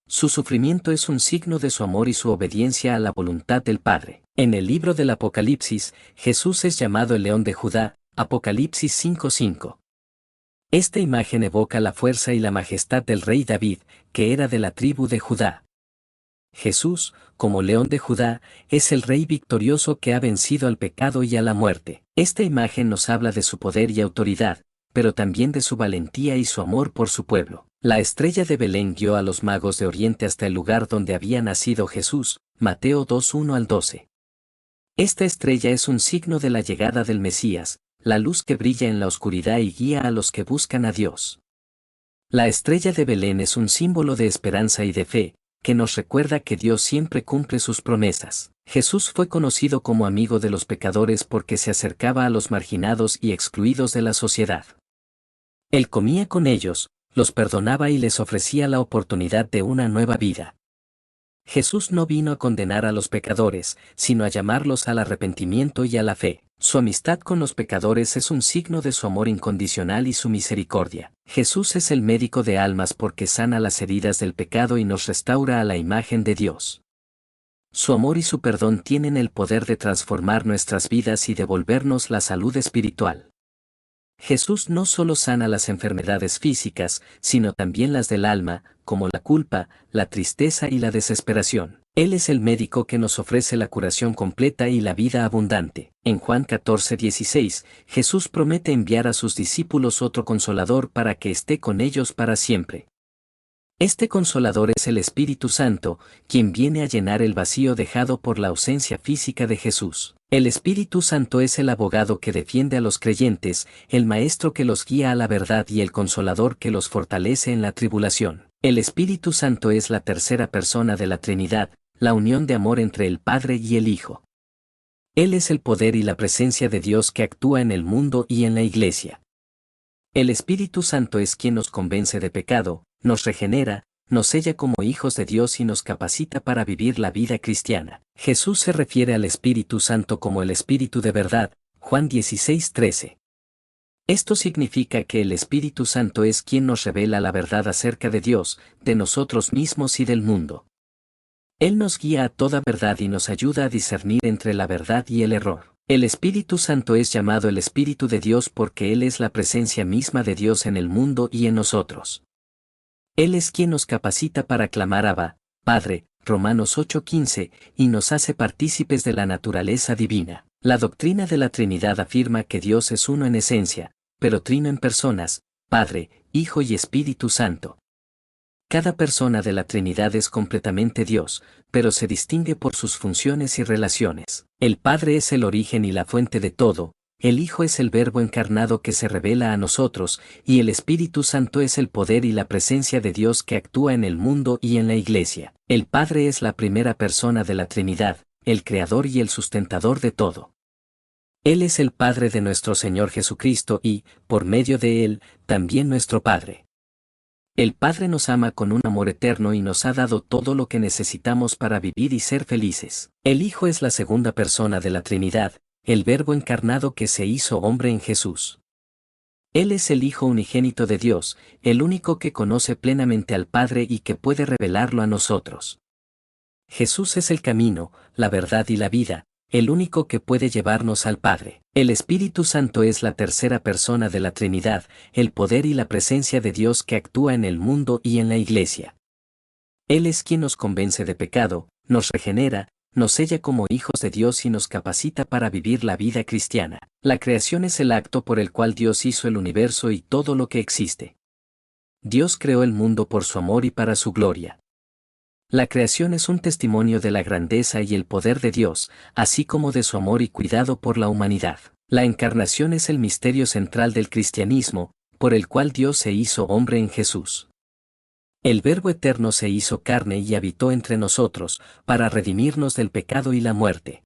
Su sufrimiento es un signo de su amor y su obediencia a la voluntad del Padre. En el libro del Apocalipsis, Jesús es llamado el León de Judá, Apocalipsis 5:5. Esta imagen evoca la fuerza y la majestad del rey David, que era de la tribu de Judá. Jesús, como León de Judá, es el rey victorioso que ha vencido al pecado y a la muerte. Esta imagen nos habla de su poder y autoridad, pero también de su valentía y su amor por su pueblo. La estrella de Belén guió a los magos de Oriente hasta el lugar donde había nacido Jesús, Mateo 2:1-12. Esta estrella es un signo de la llegada del Mesías, la luz que brilla en la oscuridad y guía a los que buscan a Dios. La estrella de Belén es un símbolo de esperanza y de fe, que nos recuerda que Dios siempre cumple sus promesas. Jesús fue conocido como amigo de los pecadores porque se acercaba a los marginados y excluidos de la sociedad. Él comía con ellos, los perdonaba y les ofrecía la oportunidad de una nueva vida. Jesús no vino a condenar a los pecadores, sino a llamarlos al arrepentimiento y a la fe. Su amistad con los pecadores es un signo de su amor incondicional y su misericordia. Jesús es el médico de almas porque sana las heridas del pecado y nos restaura a la imagen de Dios. Su amor y su perdón tienen el poder de transformar nuestras vidas y devolvernos la salud espiritual. Jesús no solo sana las enfermedades físicas, sino también las del alma, como la culpa, la tristeza y la desesperación. Él es el médico que nos ofrece la curación completa y la vida abundante. En Juan 14:16, Jesús promete enviar a sus discípulos otro consolador para que esté con ellos para siempre. Este consolador es el Espíritu Santo, quien viene a llenar el vacío dejado por la ausencia física de Jesús. El Espíritu Santo es el abogado que defiende a los creyentes, el maestro que los guía a la verdad y el consolador que los fortalece en la tribulación. El Espíritu Santo es la tercera persona de la Trinidad, la unión de amor entre el Padre y el Hijo. Él es el poder y la presencia de Dios que actúa en el mundo y en la Iglesia. El Espíritu Santo es quien nos convence de pecado, nos regenera, nos sella como hijos de Dios y nos capacita para vivir la vida cristiana. Jesús se refiere al Espíritu Santo como el Espíritu de verdad, Juan 16:13. Esto significa que el Espíritu Santo es quien nos revela la verdad acerca de Dios, de nosotros mismos y del mundo. Él nos guía a toda verdad y nos ayuda a discernir entre la verdad y el error. El Espíritu Santo es llamado el Espíritu de Dios porque Él es la presencia misma de Dios en el mundo y en nosotros. Él es quien nos capacita para clamar Abba, Padre, Romanos 8:15, y nos hace partícipes de la naturaleza divina. La doctrina de la Trinidad afirma que Dios es uno en esencia, pero trino en personas, Padre, Hijo y Espíritu Santo. Cada persona de la Trinidad es completamente Dios, pero se distingue por sus funciones y relaciones. El Padre es el origen y la fuente de todo, el Hijo es el Verbo encarnado que se revela a nosotros, y el Espíritu Santo es el poder y la presencia de Dios que actúa en el mundo y en la Iglesia. El Padre es la primera persona de la Trinidad, el Creador y el sustentador de todo. Él es el Padre de nuestro Señor Jesucristo y, por medio de Él, también nuestro Padre. El Padre nos ama con un amor eterno y nos ha dado todo lo que necesitamos para vivir y ser felices. El Hijo es la segunda persona de la Trinidad, el Verbo encarnado que se hizo hombre en Jesús. Él es el Hijo unigénito de Dios, el único que conoce plenamente al Padre y que puede revelarlo a nosotros. Jesús es el camino, la verdad y la vida, el único que puede llevarnos al Padre. El Espíritu Santo es la tercera persona de la Trinidad, el poder y la presencia de Dios que actúa en el mundo y en la Iglesia. Él es quien nos convence de pecado, nos regenera, nos sella como hijos de Dios y nos capacita para vivir la vida cristiana. La creación es el acto por el cual Dios hizo el universo y todo lo que existe. Dios creó el mundo por su amor y para su gloria. La creación es un testimonio de la grandeza y el poder de Dios, así como de su amor y cuidado por la humanidad. La encarnación es el misterio central del cristianismo, por el cual Dios se hizo hombre en Jesús. El Verbo eterno se hizo carne y habitó entre nosotros, para redimirnos del pecado y la muerte.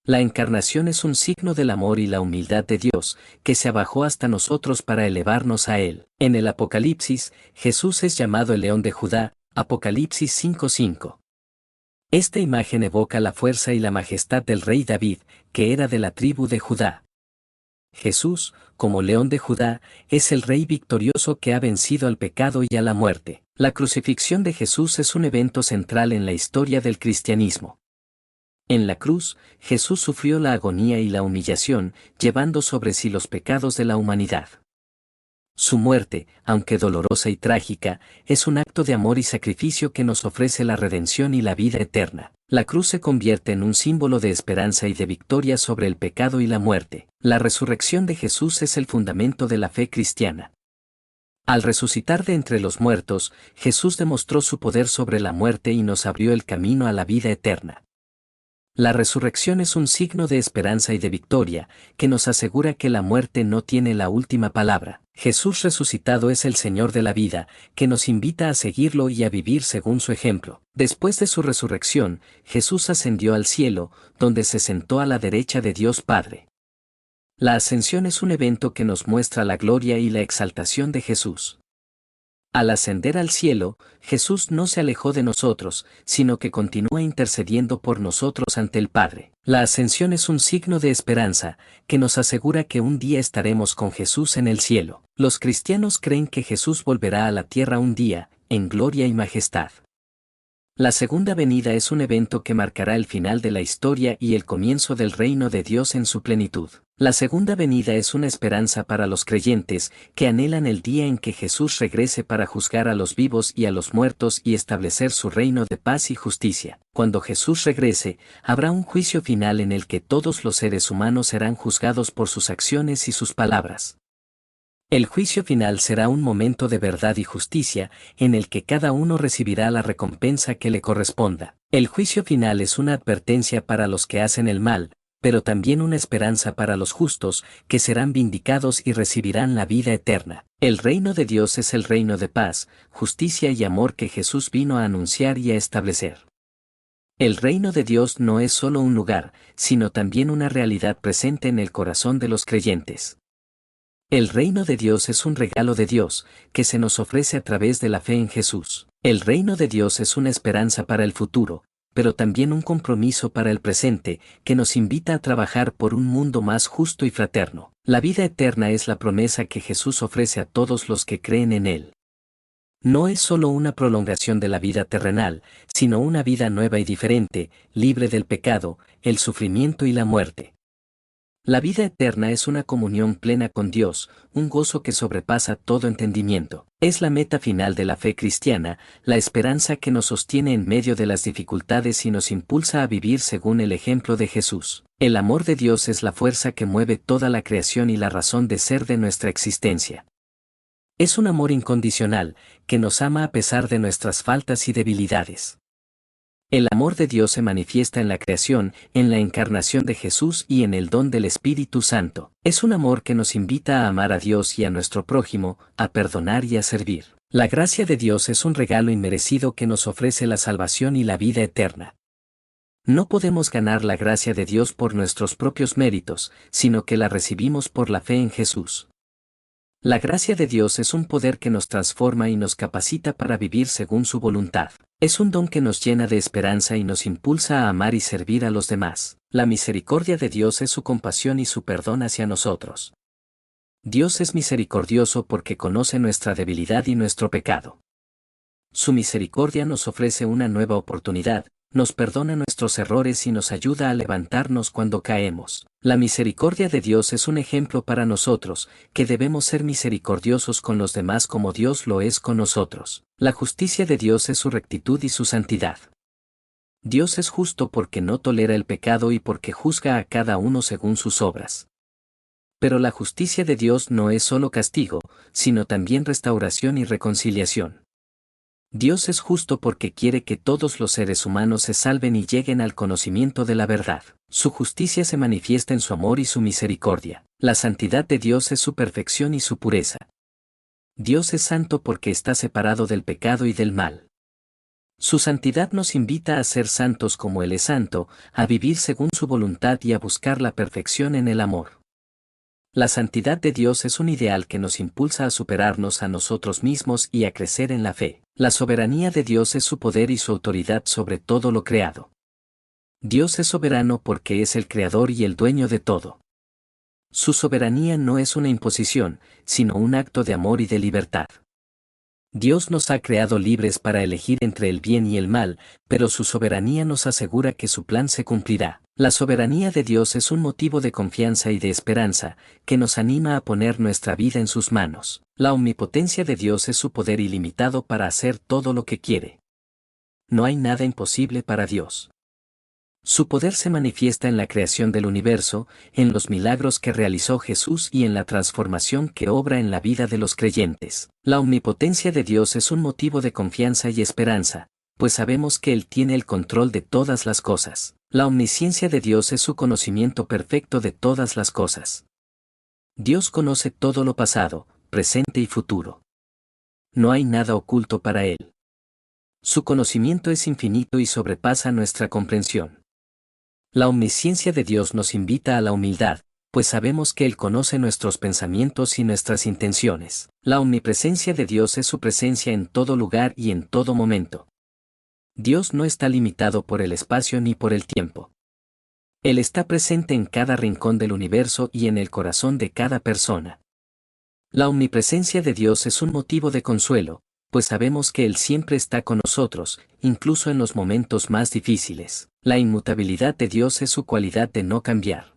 La encarnación es un signo del amor y la humildad de Dios, que se abajó hasta nosotros para elevarnos a Él. En el Apocalipsis, Jesús es llamado el León de Judá, Apocalipsis 5:5. Esta imagen evoca la fuerza y la majestad del rey David, que era de la tribu de Judá. Jesús, como León de Judá, es el rey victorioso que ha vencido al pecado y a la muerte. La crucifixión de Jesús es un evento central en la historia del cristianismo. En la cruz, Jesús sufrió la agonía y la humillación, llevando sobre sí los pecados de la humanidad. Su muerte, aunque dolorosa y trágica, es un acto de amor y sacrificio que nos ofrece la redención y la vida eterna. La cruz se convierte en un símbolo de esperanza y de victoria sobre el pecado y la muerte. La resurrección de Jesús es el fundamento de la fe cristiana. Al resucitar de entre los muertos, Jesús demostró su poder sobre la muerte y nos abrió el camino a la vida eterna. La resurrección es un signo de esperanza y de victoria, que nos asegura que la muerte no tiene la última palabra. Jesús resucitado es el Señor de la vida, que nos invita a seguirlo y a vivir según su ejemplo. Después de su resurrección, Jesús ascendió al cielo, donde se sentó a la derecha de Dios Padre. La ascensión es un evento que nos muestra la gloria y la exaltación de Jesús. Al ascender al cielo, Jesús no se alejó de nosotros, sino que continúa intercediendo por nosotros ante el Padre. La ascensión es un signo de esperanza, que nos asegura que un día estaremos con Jesús en el cielo. Los cristianos creen que Jesús volverá a la tierra un día, en gloria y majestad. La segunda venida es un evento que marcará el final de la historia y el comienzo del reino de Dios en su plenitud. La segunda venida es una esperanza para los creyentes, que anhelan el día en que Jesús regrese para juzgar a los vivos y a los muertos y establecer su reino de paz y justicia. Cuando Jesús regrese, habrá un juicio final en el que todos los seres humanos serán juzgados por sus acciones y sus palabras. El juicio final será un momento de verdad y justicia, en el que cada uno recibirá la recompensa que le corresponda. El juicio final es una advertencia para los que hacen el mal, pero también una esperanza para los justos, que serán vindicados y recibirán la vida eterna. El reino de Dios es el reino de paz, justicia y amor que Jesús vino a anunciar y a establecer. El reino de Dios no es solo un lugar, sino también una realidad presente en el corazón de los creyentes. El reino de Dios es un regalo de Dios, que se nos ofrece a través de la fe en Jesús. El reino de Dios es una esperanza para el futuro, pero también un compromiso para el presente, que nos invita a trabajar por un mundo más justo y fraterno. La vida eterna es la promesa que Jesús ofrece a todos los que creen en Él. No es solo una prolongación de la vida terrenal, sino una vida nueva y diferente, libre del pecado, el sufrimiento y la muerte. La vida eterna es una comunión plena con Dios, un gozo que sobrepasa todo entendimiento. Es la meta final de la fe cristiana, la esperanza que nos sostiene en medio de las dificultades y nos impulsa a vivir según el ejemplo de Jesús. El amor de Dios es la fuerza que mueve toda la creación y la razón de ser de nuestra existencia. Es un amor incondicional, que nos ama a pesar de nuestras faltas y debilidades. El amor de Dios se manifiesta en la creación, en la encarnación de Jesús y en el don del Espíritu Santo. Es un amor que nos invita a amar a Dios y a nuestro prójimo, a perdonar y a servir. La gracia de Dios es un regalo inmerecido que nos ofrece la salvación y la vida eterna. No podemos ganar la gracia de Dios por nuestros propios méritos, sino que la recibimos por la fe en Jesús. La gracia de Dios es un poder que nos transforma y nos capacita para vivir según su voluntad. Es un don que nos llena de esperanza y nos impulsa a amar y servir a los demás. La misericordia de Dios es su compasión y su perdón hacia nosotros. Dios es misericordioso porque conoce nuestra debilidad y nuestro pecado. Su misericordia nos ofrece una nueva oportunidad, nos perdona nuestros errores y nos ayuda a levantarnos cuando caemos. La misericordia de Dios es un ejemplo para nosotros, que debemos ser misericordiosos con los demás como Dios lo es con nosotros. La justicia de Dios es su rectitud y su santidad. Dios es justo porque no tolera el pecado y porque juzga a cada uno según sus obras. Pero la justicia de Dios no es solo castigo, sino también restauración y reconciliación. Dios es justo porque quiere que todos los seres humanos se salven y lleguen al conocimiento de la verdad. Su justicia se manifiesta en su amor y su misericordia. La santidad de Dios es su perfección y su pureza. Dios es santo porque está separado del pecado y del mal. Su santidad nos invita a ser santos como Él es santo, a vivir según su voluntad y a buscar la perfección en el amor. La santidad de Dios es un ideal que nos impulsa a superarnos a nosotros mismos y a crecer en la fe. La soberanía de Dios es su poder y su autoridad sobre todo lo creado. Dios es soberano porque es el creador y el dueño de todo. Su soberanía no es una imposición, sino un acto de amor y de libertad. Dios nos ha creado libres para elegir entre el bien y el mal, pero su soberanía nos asegura que su plan se cumplirá. La soberanía de Dios es un motivo de confianza y de esperanza, que nos anima a poner nuestra vida en sus manos. La omnipotencia de Dios es su poder ilimitado para hacer todo lo que quiere. No hay nada imposible para Dios. Su poder se manifiesta en la creación del universo, en los milagros que realizó Jesús y en la transformación que obra en la vida de los creyentes. La omnipotencia de Dios es un motivo de confianza y esperanza, pues sabemos que Él tiene el control de todas las cosas. La omnisciencia de Dios es su conocimiento perfecto de todas las cosas. Dios conoce todo lo pasado, presente y futuro. No hay nada oculto para Él. Su conocimiento es infinito y sobrepasa nuestra comprensión. La omnisciencia de Dios nos invita a la humildad, pues sabemos que Él conoce nuestros pensamientos y nuestras intenciones. La omnipresencia de Dios es su presencia en todo lugar y en todo momento. Dios no está limitado por el espacio ni por el tiempo. Él está presente en cada rincón del universo y en el corazón de cada persona. La omnipresencia de Dios es un motivo de consuelo, pues sabemos que Él siempre está con nosotros, incluso en los momentos más difíciles. La inmutabilidad de Dios es su cualidad de no cambiar.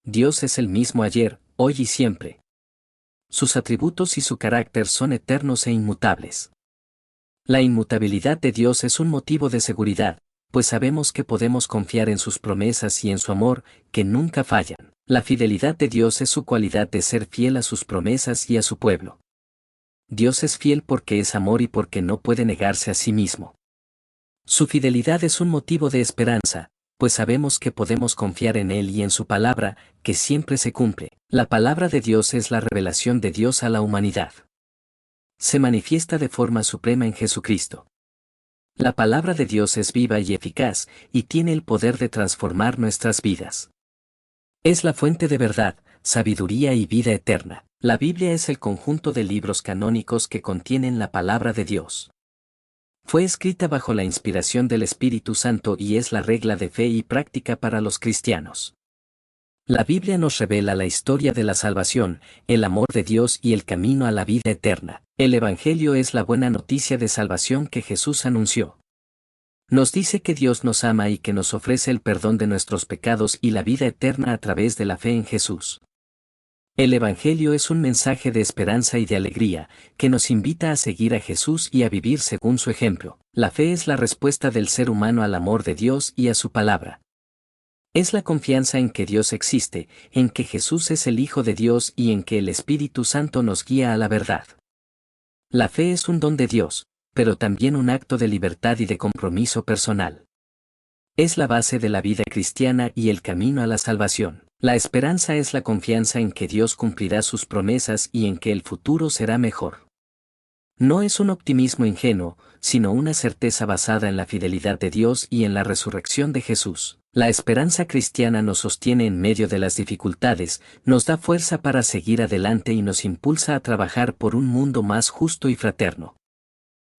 Dios es el mismo ayer, hoy y siempre. Sus atributos y su carácter son eternos e inmutables. La inmutabilidad de Dios es un motivo de seguridad, pues sabemos que podemos confiar en sus promesas y en su amor, que nunca fallan. La fidelidad de Dios es su cualidad de ser fiel a sus promesas y a su pueblo. Dios es fiel porque es amor y porque no puede negarse a sí mismo. Su fidelidad es un motivo de esperanza, pues sabemos que podemos confiar en Él y en su palabra, que siempre se cumple. La palabra de Dios es la revelación de Dios a la humanidad. Se manifiesta de forma suprema en Jesucristo. La palabra de Dios es viva y eficaz, y tiene el poder de transformar nuestras vidas. Es la fuente de verdad, sabiduría y vida eterna. La Biblia es el conjunto de libros canónicos que contienen la palabra de Dios. Fue escrita bajo la inspiración del Espíritu Santo y es la regla de fe y práctica para los cristianos. La Biblia nos revela la historia de la salvación, el amor de Dios y el camino a la vida eterna. El Evangelio es la buena noticia de salvación que Jesús anunció. Nos dice que Dios nos ama y que nos ofrece el perdón de nuestros pecados y la vida eterna a través de la fe en Jesús. El Evangelio es un mensaje de esperanza y de alegría, que nos invita a seguir a Jesús y a vivir según su ejemplo. La fe es la respuesta del ser humano al amor de Dios y a su palabra. Es la confianza en que Dios existe, en que Jesús es el Hijo de Dios y en que el Espíritu Santo nos guía a la verdad. La fe es un don de Dios, pero también un acto de libertad y de compromiso personal. Es la base de la vida cristiana y el camino a la salvación. La esperanza es la confianza en que Dios cumplirá sus promesas y en que el futuro será mejor. No es un optimismo ingenuo, sino una certeza basada en la fidelidad de Dios y en la resurrección de Jesús. La esperanza cristiana nos sostiene en medio de las dificultades, nos da fuerza para seguir adelante y nos impulsa a trabajar por un mundo más justo y fraterno.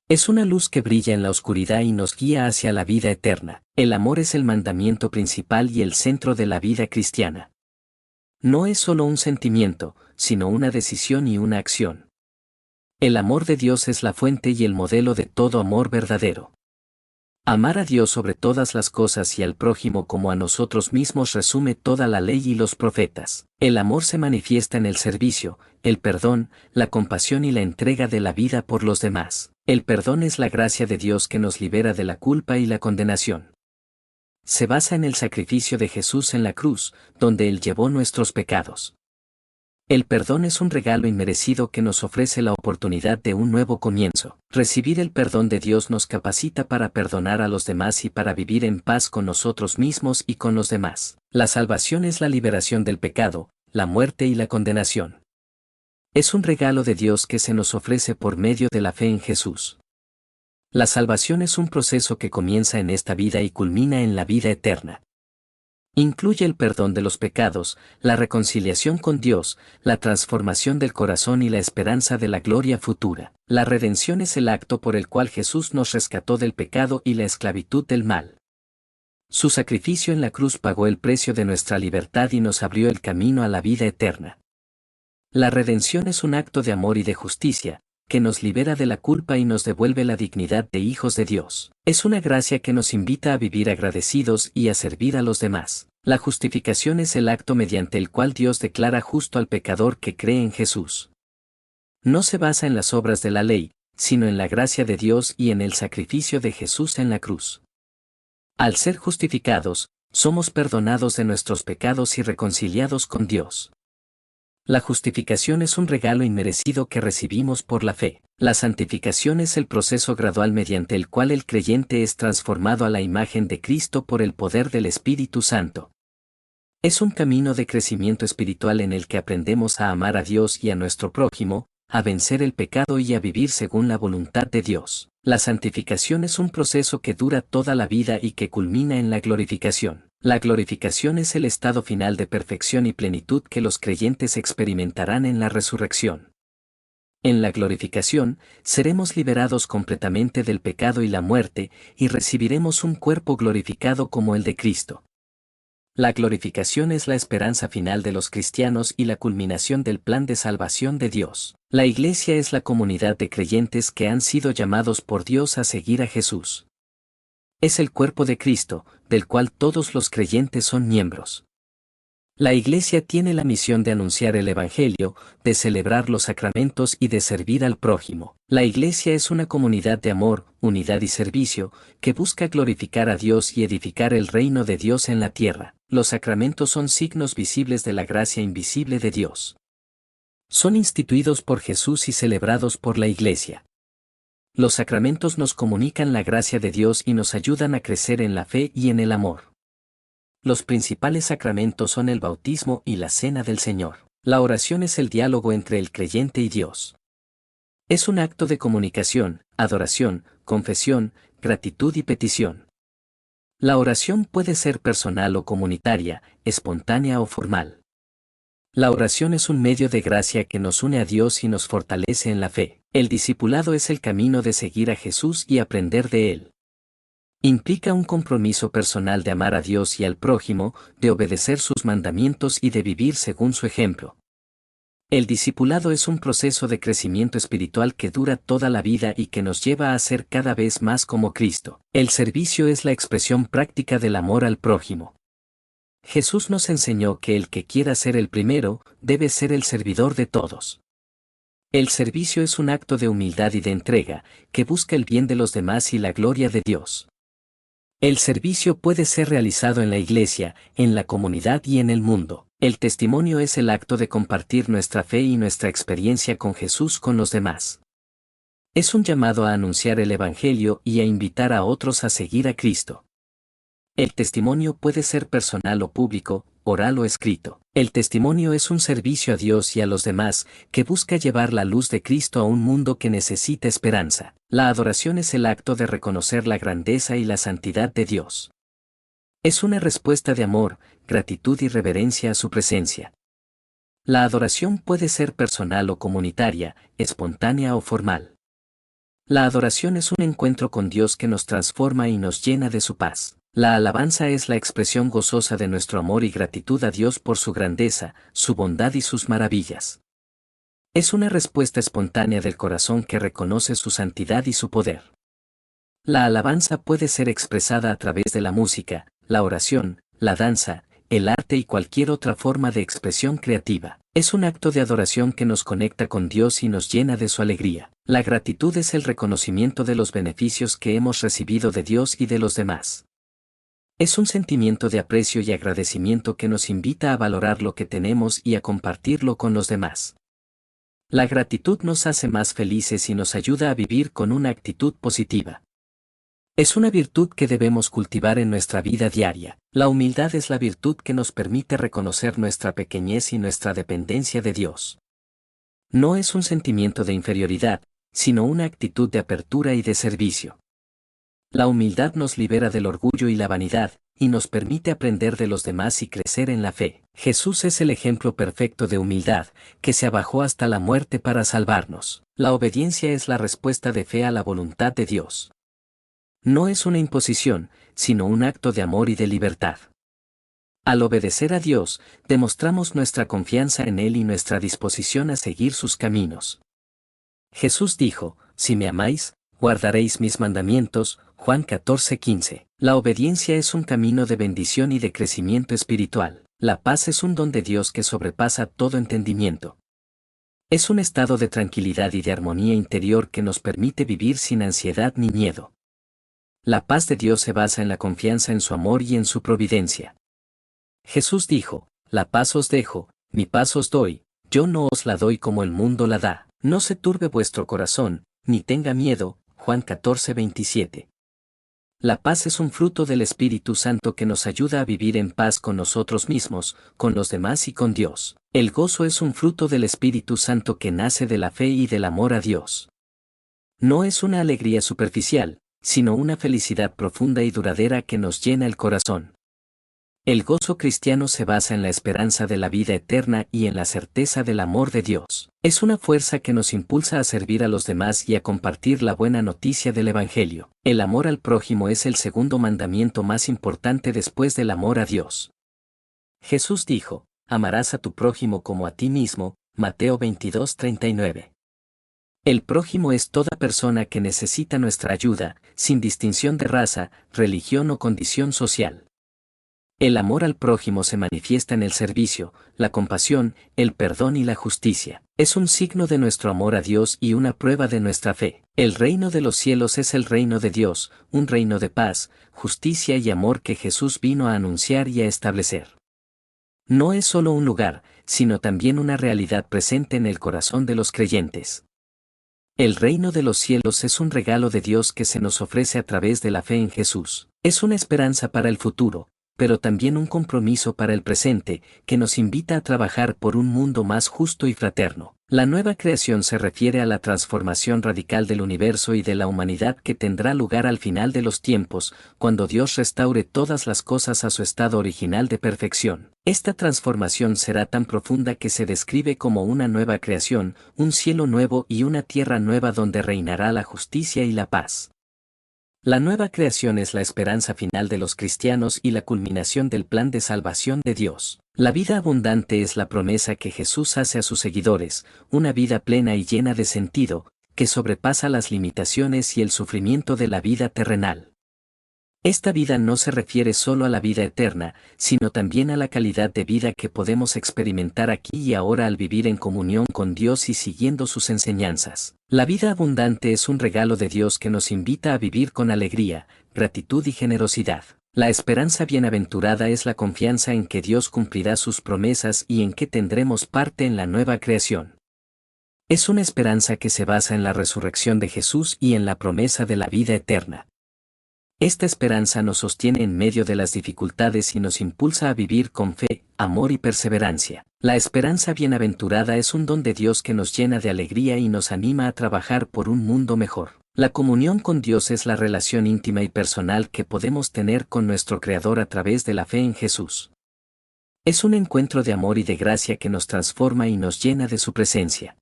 Es una luz que brilla en la oscuridad y nos guía hacia la vida eterna. El amor es el mandamiento principal y el centro de la vida cristiana. No es solo un sentimiento, sino una decisión y una acción. El amor de Dios es la fuente y el modelo de todo amor verdadero. Amar a Dios sobre todas las cosas y al prójimo como a nosotros mismos resume toda la ley y los profetas. El amor se manifiesta en el servicio, el perdón, la compasión y la entrega de la vida por los demás. El perdón es la gracia de Dios que nos libera de la culpa y la condenación. Se basa en el sacrificio de Jesús en la cruz, donde Él llevó nuestros pecados. El perdón es un regalo inmerecido que nos ofrece la oportunidad de un nuevo comienzo. Recibir el perdón de Dios nos capacita para perdonar a los demás y para vivir en paz con nosotros mismos y con los demás. La salvación es la liberación del pecado, la muerte y la condenación. Es un regalo de Dios que se nos ofrece por medio de la fe en Jesús. La salvación es un proceso que comienza en esta vida y culmina en la vida eterna. Incluye el perdón de los pecados, la reconciliación con Dios, la transformación del corazón y la esperanza de la gloria futura. La redención es el acto por el cual Jesús nos rescató del pecado y la esclavitud del mal. Su sacrificio en la cruz pagó el precio de nuestra libertad y nos abrió el camino a la vida eterna. La redención es un acto de amor y de justicia, que nos libera de la culpa y nos devuelve la dignidad de hijos de Dios. Es una gracia que nos invita a vivir agradecidos y a servir a los demás. La justificación es el acto mediante el cual Dios declara justo al pecador que cree en Jesús. No se basa en las obras de la ley, sino en la gracia de Dios y en el sacrificio de Jesús en la cruz. Al ser justificados, somos perdonados de nuestros pecados y reconciliados con Dios. La justificación es un regalo inmerecido que recibimos por la fe. La santificación es el proceso gradual mediante el cual el creyente es transformado a la imagen de Cristo por el poder del Espíritu Santo. Es un camino de crecimiento espiritual en el que aprendemos a amar a Dios y a nuestro prójimo, a vencer el pecado y a vivir según la voluntad de Dios. La santificación es un proceso que dura toda la vida y que culmina en la glorificación. La glorificación es el estado final de perfección y plenitud que los creyentes experimentarán en la resurrección. En la glorificación, seremos liberados completamente del pecado y la muerte, y recibiremos un cuerpo glorificado como el de Cristo. La glorificación es la esperanza final de los cristianos y la culminación del plan de salvación de Dios. La Iglesia es la comunidad de creyentes que han sido llamados por Dios a seguir a Jesús. Es el cuerpo de Cristo, del cual todos los creyentes son miembros. La Iglesia tiene la misión de anunciar el Evangelio, de celebrar los sacramentos y de servir al prójimo. La Iglesia es una comunidad de amor, unidad y servicio, que busca glorificar a Dios y edificar el reino de Dios en la tierra. Los sacramentos son signos visibles de la gracia invisible de Dios. Son instituidos por Jesús y celebrados por la Iglesia. Los sacramentos nos comunican la gracia de Dios y nos ayudan a crecer en la fe y en el amor. Los principales sacramentos son el bautismo y la cena del Señor. La oración es el diálogo entre el creyente y Dios. Es un acto de comunicación, adoración, confesión, gratitud y petición. La oración puede ser personal o comunitaria, espontánea o formal. La oración es un medio de gracia que nos une a Dios y nos fortalece en la fe. El discipulado es el camino de seguir a Jesús y aprender de Él. Implica un compromiso personal de amar a Dios y al prójimo, de obedecer sus mandamientos y de vivir según su ejemplo. El discipulado es un proceso de crecimiento espiritual que dura toda la vida y que nos lleva a ser cada vez más como Cristo. El servicio es la expresión práctica del amor al prójimo. Jesús nos enseñó que el que quiera ser el primero, debe ser el servidor de todos. El servicio es un acto de humildad y de entrega, que busca el bien de los demás y la gloria de Dios. El servicio puede ser realizado en la iglesia, en la comunidad y en el mundo. El testimonio es el acto de compartir nuestra fe y nuestra experiencia con Jesús con los demás. Es un llamado a anunciar el Evangelio y a invitar a otros a seguir a Cristo. El testimonio puede ser personal o público, oral o escrito. El testimonio es un servicio a Dios y a los demás, que busca llevar la luz de Cristo a un mundo que necesita esperanza. La adoración es el acto de reconocer la grandeza y la santidad de Dios. Es una respuesta de amor, gratitud y reverencia a su presencia. La adoración puede ser personal o comunitaria, espontánea o formal. La adoración es un encuentro con Dios que nos transforma y nos llena de su paz. La alabanza es la expresión gozosa de nuestro amor y gratitud a Dios por su grandeza, su bondad y sus maravillas. Es una respuesta espontánea del corazón que reconoce su santidad y su poder. La alabanza puede ser expresada a través de la música, la oración, la danza, el arte y cualquier otra forma de expresión creativa. Es un acto de adoración que nos conecta con Dios y nos llena de su alegría. La gratitud es el reconocimiento de los beneficios que hemos recibido de Dios y de los demás. Es un sentimiento de aprecio y agradecimiento que nos invita a valorar lo que tenemos y a compartirlo con los demás. La gratitud nos hace más felices y nos ayuda a vivir con una actitud positiva. Es una virtud que debemos cultivar en nuestra vida diaria. La humildad es la virtud que nos permite reconocer nuestra pequeñez y nuestra dependencia de Dios. No es un sentimiento de inferioridad, sino una actitud de apertura y de servicio. La humildad nos libera del orgullo y la vanidad, y nos permite aprender de los demás y crecer en la fe. Jesús es el ejemplo perfecto de humildad, que se abajó hasta la muerte para salvarnos. La obediencia es la respuesta de fe a la voluntad de Dios. No es una imposición, sino un acto de amor y de libertad. Al obedecer a Dios, demostramos nuestra confianza en Él y nuestra disposición a seguir sus caminos. Jesús dijo, «Si me amáis, guardaréis mis mandamientos», Juan 14:15. La obediencia es un camino de bendición y de crecimiento espiritual. La paz es un don de Dios que sobrepasa todo entendimiento. Es un estado de tranquilidad y de armonía interior que nos permite vivir sin ansiedad ni miedo. La paz de Dios se basa en la confianza en su amor y en su providencia. Jesús dijo, «La paz os dejo, mi paz os doy, yo no os la doy como el mundo la da. No se turbe vuestro corazón, ni tenga miedo». Juan 14:27. La paz es un fruto del Espíritu Santo que nos ayuda a vivir en paz con nosotros mismos, con los demás y con Dios. El gozo es un fruto del Espíritu Santo que nace de la fe y del amor a Dios. No es una alegría superficial, sino una felicidad profunda y duradera que nos llena el corazón. El gozo cristiano se basa en la esperanza de la vida eterna y en la certeza del amor de Dios. Es una fuerza que nos impulsa a servir a los demás y a compartir la buena noticia del Evangelio. El amor al prójimo es el segundo mandamiento más importante después del amor a Dios. Jesús dijo, «Amarás a tu prójimo como a ti mismo», Mateo 22:39. El prójimo es toda persona que necesita nuestra ayuda, sin distinción de raza, religión o condición social. El amor al prójimo se manifiesta en el servicio, la compasión, el perdón y la justicia. Es un signo de nuestro amor a Dios y una prueba de nuestra fe. El reino de los cielos es el reino de Dios, un reino de paz, justicia y amor que Jesús vino a anunciar y a establecer. No es solo un lugar, sino también una realidad presente en el corazón de los creyentes. El reino de los cielos es un regalo de Dios que se nos ofrece a través de la fe en Jesús. Es una esperanza para el futuro, pero también un compromiso para el presente, que nos invita a trabajar por un mundo más justo y fraterno. La nueva creación se refiere a la transformación radical del universo y de la humanidad que tendrá lugar al final de los tiempos, cuando Dios restaure todas las cosas a su estado original de perfección. Esta transformación será tan profunda que se describe como una nueva creación, un cielo nuevo y una tierra nueva donde reinará la justicia y la paz. La nueva creación es la esperanza final de los cristianos y la culminación del plan de salvación de Dios. La vida abundante es la promesa que Jesús hace a sus seguidores, una vida plena y llena de sentido, que sobrepasa las limitaciones y el sufrimiento de la vida terrenal. Esta vida no se refiere solo a la vida eterna, sino también a la calidad de vida que podemos experimentar aquí y ahora al vivir en comunión con Dios y siguiendo sus enseñanzas. La vida abundante es un regalo de Dios que nos invita a vivir con alegría, gratitud y generosidad. La esperanza bienaventurada es la confianza en que Dios cumplirá sus promesas y en que tendremos parte en la nueva creación. Es una esperanza que se basa en la resurrección de Jesús y en la promesa de la vida eterna. Esta esperanza nos sostiene en medio de las dificultades y nos impulsa a vivir con fe, amor y perseverancia. La esperanza bienaventurada es un don de Dios que nos llena de alegría y nos anima a trabajar por un mundo mejor. La comunión con Dios es la relación íntima y personal que podemos tener con nuestro Creador a través de la fe en Jesús. Es un encuentro de amor y de gracia que nos transforma y nos llena de su presencia.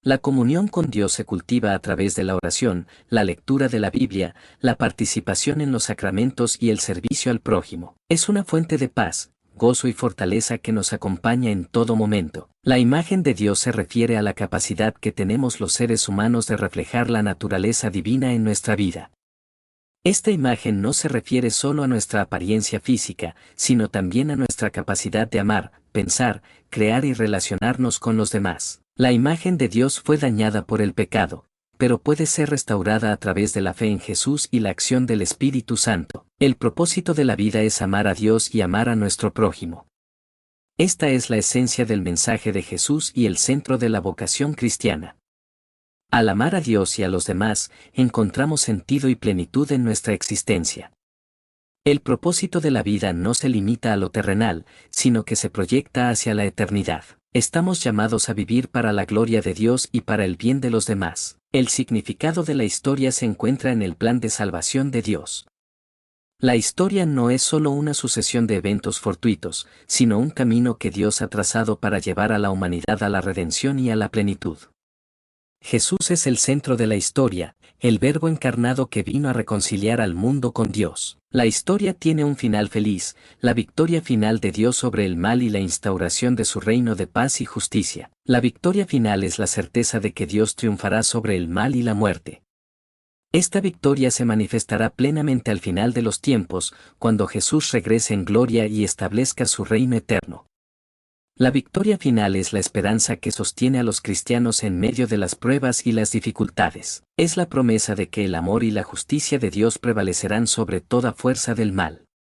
La comunión con Dios se cultiva a través de la oración, la lectura de la Biblia, la participación en los sacramentos y el servicio al prójimo. Es una fuente de paz, gozo y fortaleza que nos acompaña en todo momento. La imagen de Dios se refiere a la capacidad que tenemos los seres humanos de reflejar la naturaleza divina en nuestra vida. Esta imagen no se refiere solo a nuestra apariencia física, sino también a nuestra capacidad de amar, pensar, crear y relacionarnos con los demás. La imagen de Dios fue dañada por el pecado, pero puede ser restaurada a través de la fe en Jesús y la acción del Espíritu Santo. El propósito de la vida es amar a Dios y amar a nuestro prójimo. Esta es la esencia del mensaje de Jesús y el centro de la vocación cristiana. Al amar a Dios y a los demás, encontramos sentido y plenitud en nuestra existencia. El propósito de la vida no se limita a lo terrenal, sino que se proyecta hacia la eternidad. Estamos llamados a vivir para la gloria de Dios y para el bien de los demás. El significado de la historia se encuentra en el plan de salvación de Dios. La historia no es solo una sucesión de eventos fortuitos, sino un camino que Dios ha trazado para llevar a la humanidad a la redención y a la plenitud. Jesús es el centro de la historia, el Verbo encarnado que vino a reconciliar al mundo con Dios. La historia tiene un final feliz, la victoria final de Dios sobre el mal y la instauración de su reino de paz y justicia. La victoria final es la certeza de que Dios triunfará sobre el mal y la muerte. Esta victoria se manifestará plenamente al final de los tiempos, cuando Jesús regrese en gloria y establezca su reino eterno. La victoria final es la esperanza que sostiene a los cristianos en medio de las pruebas y las dificultades. Es la promesa de que el amor y la justicia de Dios prevalecerán sobre toda fuerza del mal.